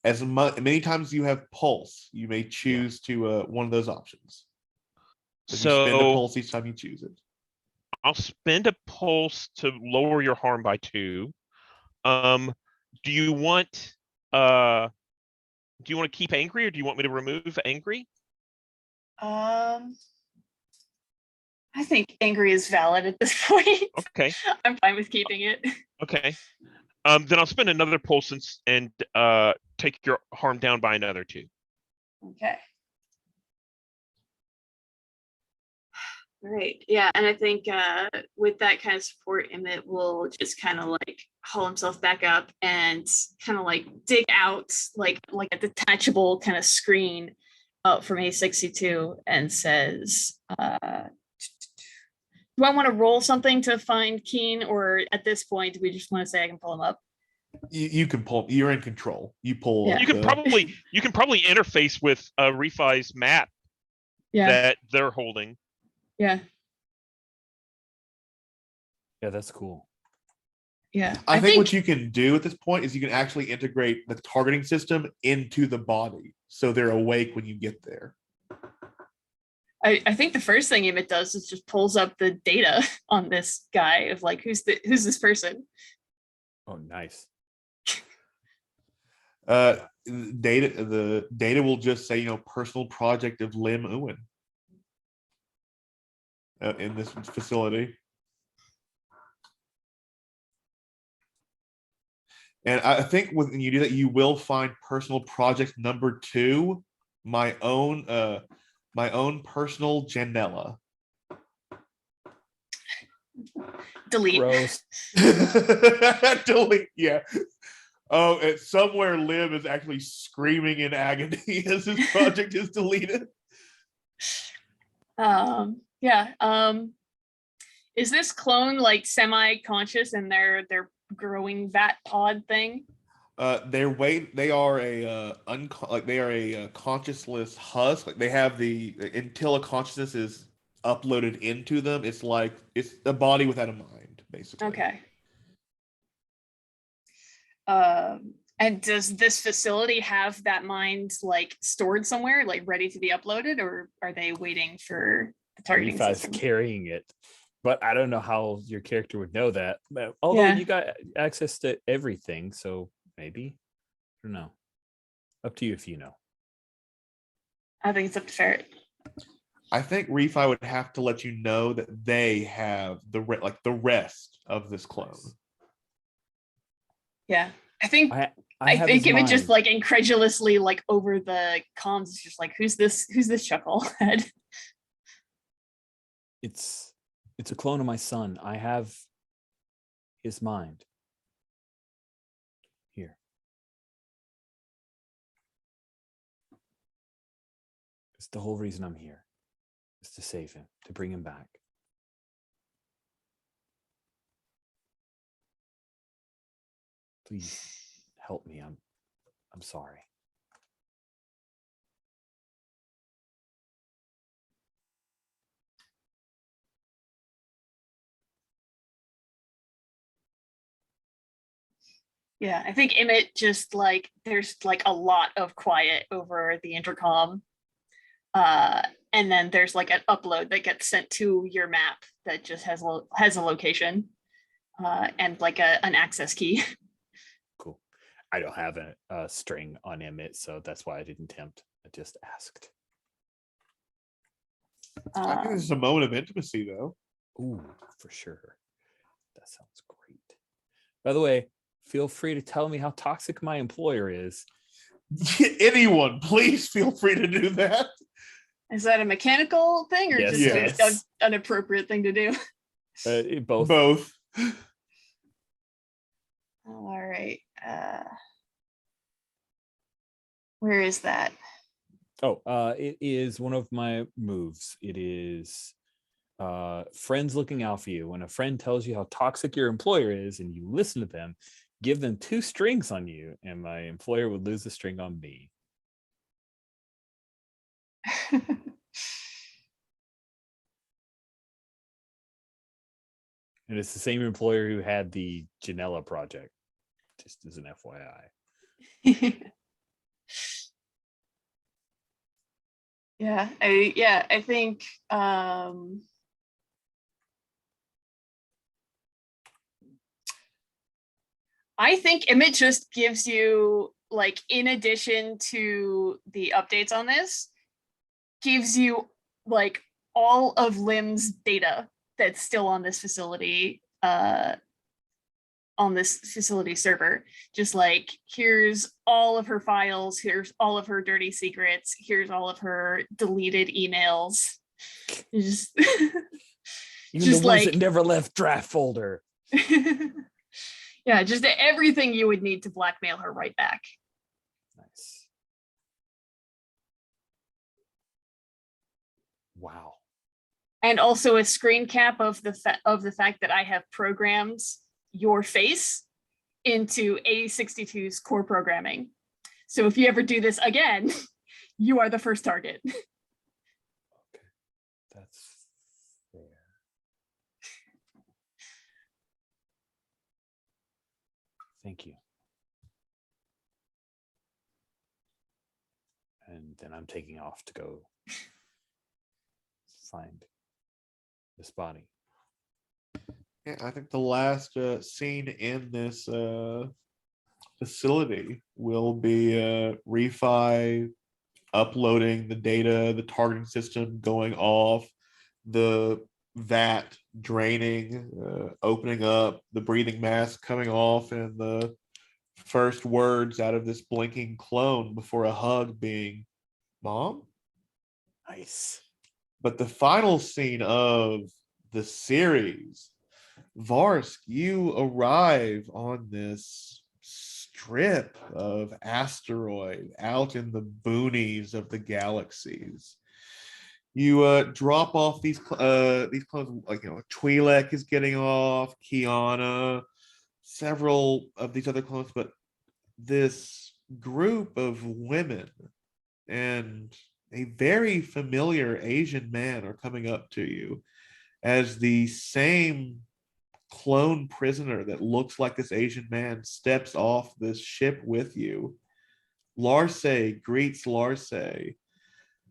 as many times as you have pulse, you may choose to one of those options. So you spend a So pulse each time you choose it. I'll spend a pulse to lower your harm by 2. Do you want to keep angry, or do you want me to remove angry? I think angry is valid at this point. Okay. I'm fine with keeping it. Okay. Then I'll spend another pulse and take your harm down by another 2. Okay. Great. Yeah, and I think with that kind of support, Emmett will just kind of like haul himself back up and kind of like dig out like a detachable kind of screen out from A62 and says, "Do I want to roll something to find Keen, or at this point do we just want to say I can pull him up?" You can pull. You're in control. You pull. Yeah. You can probably interface with Refi's map Yeah. that they're holding. Yeah. Yeah, that's cool. Yeah. I think what you can do at this point is you can actually integrate the targeting system into the body, so they're awake when you get there. I think the first thing Emmett does is just pulls up the data on this guy of like who's this person. Oh, nice. The data will just say, personal project of Lim Ewan in this facility. And I think when you do that, you will find personal project number 2, my own personal Janella. Delete. Gross. Delete. Yeah. Oh, and somewhere Lim is actually screaming in agony as his project is deleted. Yeah. Is this clone like semi-conscious in their growing vat pod thing? They are a consciousless husk. Like they have until a consciousness is uploaded into them, it's like it's a body without a mind, basically. Okay. And does this facility have that mind like stored somewhere, like ready to be uploaded, or are they waiting for the targeting system? Carrying it, but I don't know how your character would know that. Although you got access to everything, so maybe. I don't know. Up to you if you know. I think it's up to Ferret. I think Refi would have to let you know that they have the rest of this clone. Yeah, I think it just like incredulously like over the comms is just like who's this chucklehead? It's a clone of my son. I have his mind. Here. It's the whole reason I'm here. Is to save him, to bring him back. Please help me. I'm sorry. Yeah, I think Emmett just like there's like a lot of quiet over the intercom. And then there's like an upload that gets sent to your map that just has a location and like an access key. Cool. I don't have a string on Emmett, so that's why I didn't tempt. I just asked. I think this is a moment of intimacy, though. Ooh, for sure. That sounds great. By the way, feel free to tell me how toxic my employer is. Anyone, please feel free to do that. Is that a mechanical thing or Yes, just yes. an appropriate thing to do? Both. Both. All right. Where is that? Oh, it is one of my moves. It is friends looking out for you. When a friend tells you how toxic your employer is and you listen to them, give them 2 strings on you, and my employer would lose a string on me. And it's the same employer who had the Janella project, just as an FYI. I think I think Emmett just gives you, like, in addition to the updates on this, gives you like all of Lim's data that's still on this facility server. Just like, here's all of her files, here's all of her dirty secrets, here's all of her deleted emails. Just Even just the ones like that never left draft folder. yeah, just everything you would need to blackmail her right back. Nice. Wow. And also a screen cap of the fact that I have programmed your face into A62's core programming. So if you ever do this again, you are the first target. Okay. That's fair. Thank you. And then I'm taking off to go find this body. Yeah, I think the last scene in this facility will be Refi uploading the data, the targeting system going off, the vat draining, opening up, the breathing mask coming off, and the first words out of this blinking clone before a hug being, "Mom?" Nice. But the final scene of the series, Varsk, you arrive on this strip of asteroid out in the boonies of the galaxies. You drop off these clones, like, Twi'lek is getting off, Kiana, several of these other clones, but this group of women and a very familiar Asian man are coming up to you as the same clone prisoner that looks like this Asian man steps off this ship with you. Larce greets Larce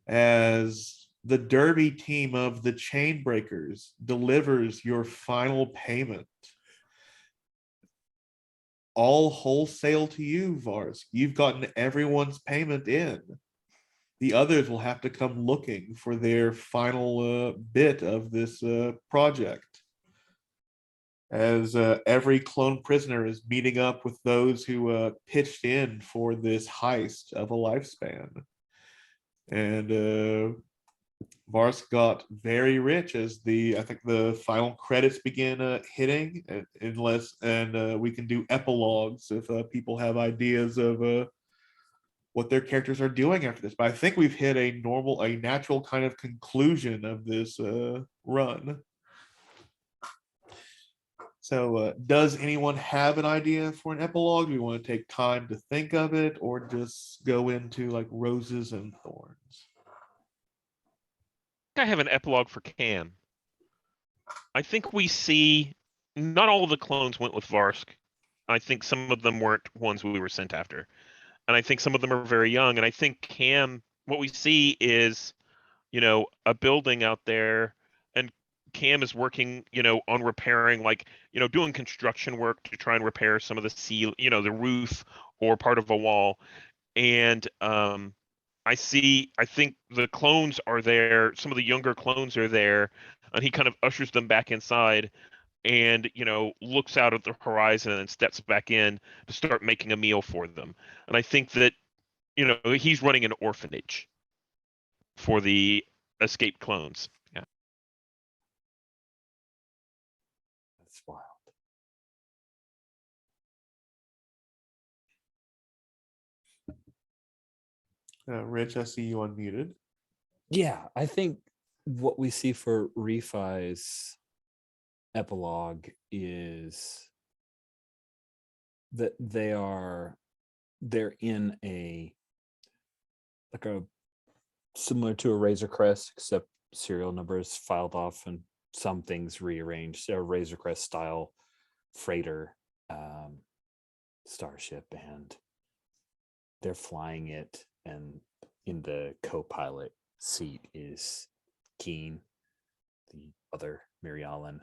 as the Derby team of the Chainbreakers delivers your final payment. All wholesale to you, Varsk. You've gotten everyone's payment in. The others will have to come looking for their final bit of this project. As every clone prisoner is meeting up with those who pitched in for this heist of a lifespan. And Varsk got very rich as I think the final credits begin hitting, and we can do epilogues if people have ideas of what their characters are doing after this. But I think we've hit a natural kind of conclusion of this run. So does anyone have an idea for an epilogue? Do we want to take time to think of it, or just go into like roses and thorns? I have an epilogue for Cam. I think we see not all of the clones went with Varsk. I think some of them weren't ones we were sent after. And I think some of them are very young. And I think Cam, what we see is, a building out there, and Cam is working, on repairing, like, doing construction work to try and repair some of the the roof or part of a wall. And I think the clones are there. Some of the younger clones are there, and he kind of ushers them back inside and looks out at the horizon and then steps back in to start making a meal for them. And I think that he's running an orphanage for the escaped clones. Yeah. That's wild. Rich, I see you unmuted. Yeah, I think what we see for Refi's epilogue is that they're in a similar to a Razor Crest, except serial numbers filed off and some things rearranged. A Razor Crest style freighter starship, and they're flying it, and in the co-pilot seat is Keen, the other Mirialan,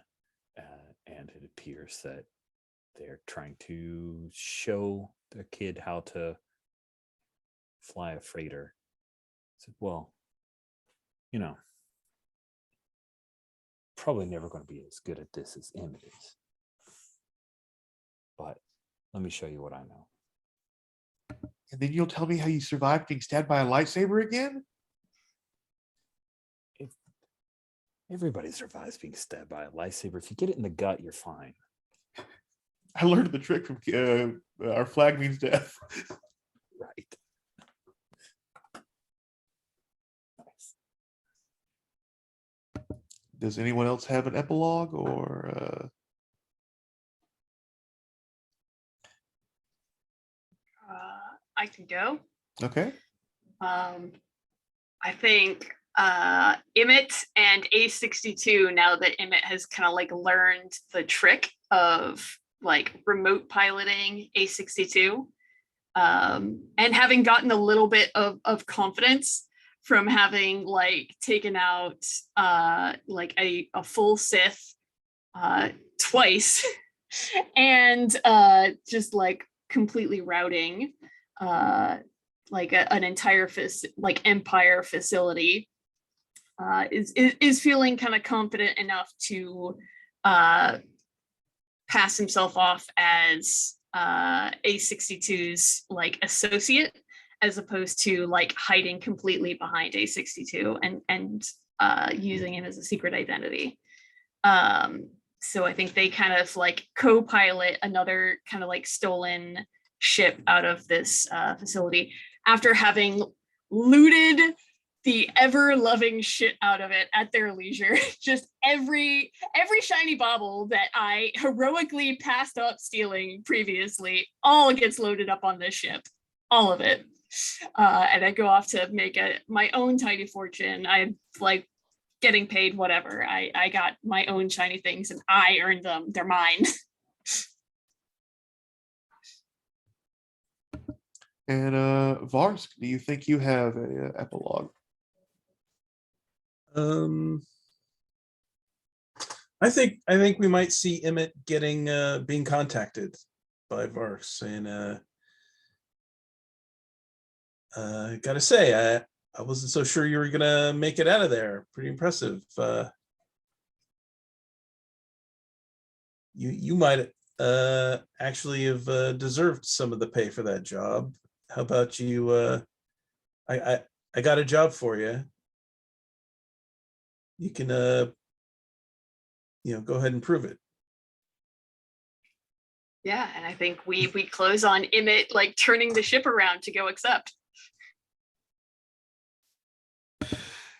and it appears that they're trying to show their kid how to fly a freighter. I said, well, probably never going to be as good at this as Emmett is, but let me show you what I know. And then you'll tell me how you survived being stabbed by a lightsaber again? Everybody survives being stabbed by a lightsaber. If you get it in the gut, you're fine. I learned the trick from Our Flag Means Death. Right. Nice. Does anyone else have an epilogue or? I can go. Okay. I think Emmett and A62, now that Emmett has kind of like learned the trick of like remote piloting A62, and having gotten a little bit of confidence from having like taken out like a full Sith twice and just like completely routing like an entire Empire facility, is feeling kind of confident enough to pass himself off as A62's like associate, as opposed to like hiding completely behind A62 and using him as a secret identity. So I think they kind of like co-pilot another kind of like stolen ship out of this facility after having looted the ever-loving shit out of it at their leisure. Just every shiny bauble that I heroically passed up stealing previously all gets loaded up on this ship. All of it. And I go off to make my own tiny fortune. I'm like getting paid whatever. I got my own shiny things and I earned them. They're mine. And Varsk, do you think you have an epilogue? I think we might see Emmett getting being contacted by Varks saying, gotta say, I wasn't so sure you were gonna make it out of there. Pretty impressive. You might actually have deserved some of the pay for that job. How about you? I got a job for you. You can go ahead and prove it. Yeah, and I think we close on Emmett like turning the ship around to go accept.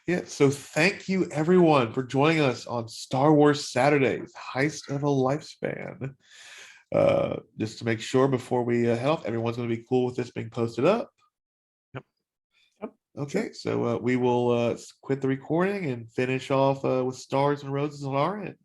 Yeah, so thank you everyone for joining us on Star Wars Saturdays, Heist of a Lifespan. Just to make sure before we head off, everyone's going to be cool with this being posted up. Yep. Okay, Sure. so we will quit the recording and finish off with Stars and Roses on our end.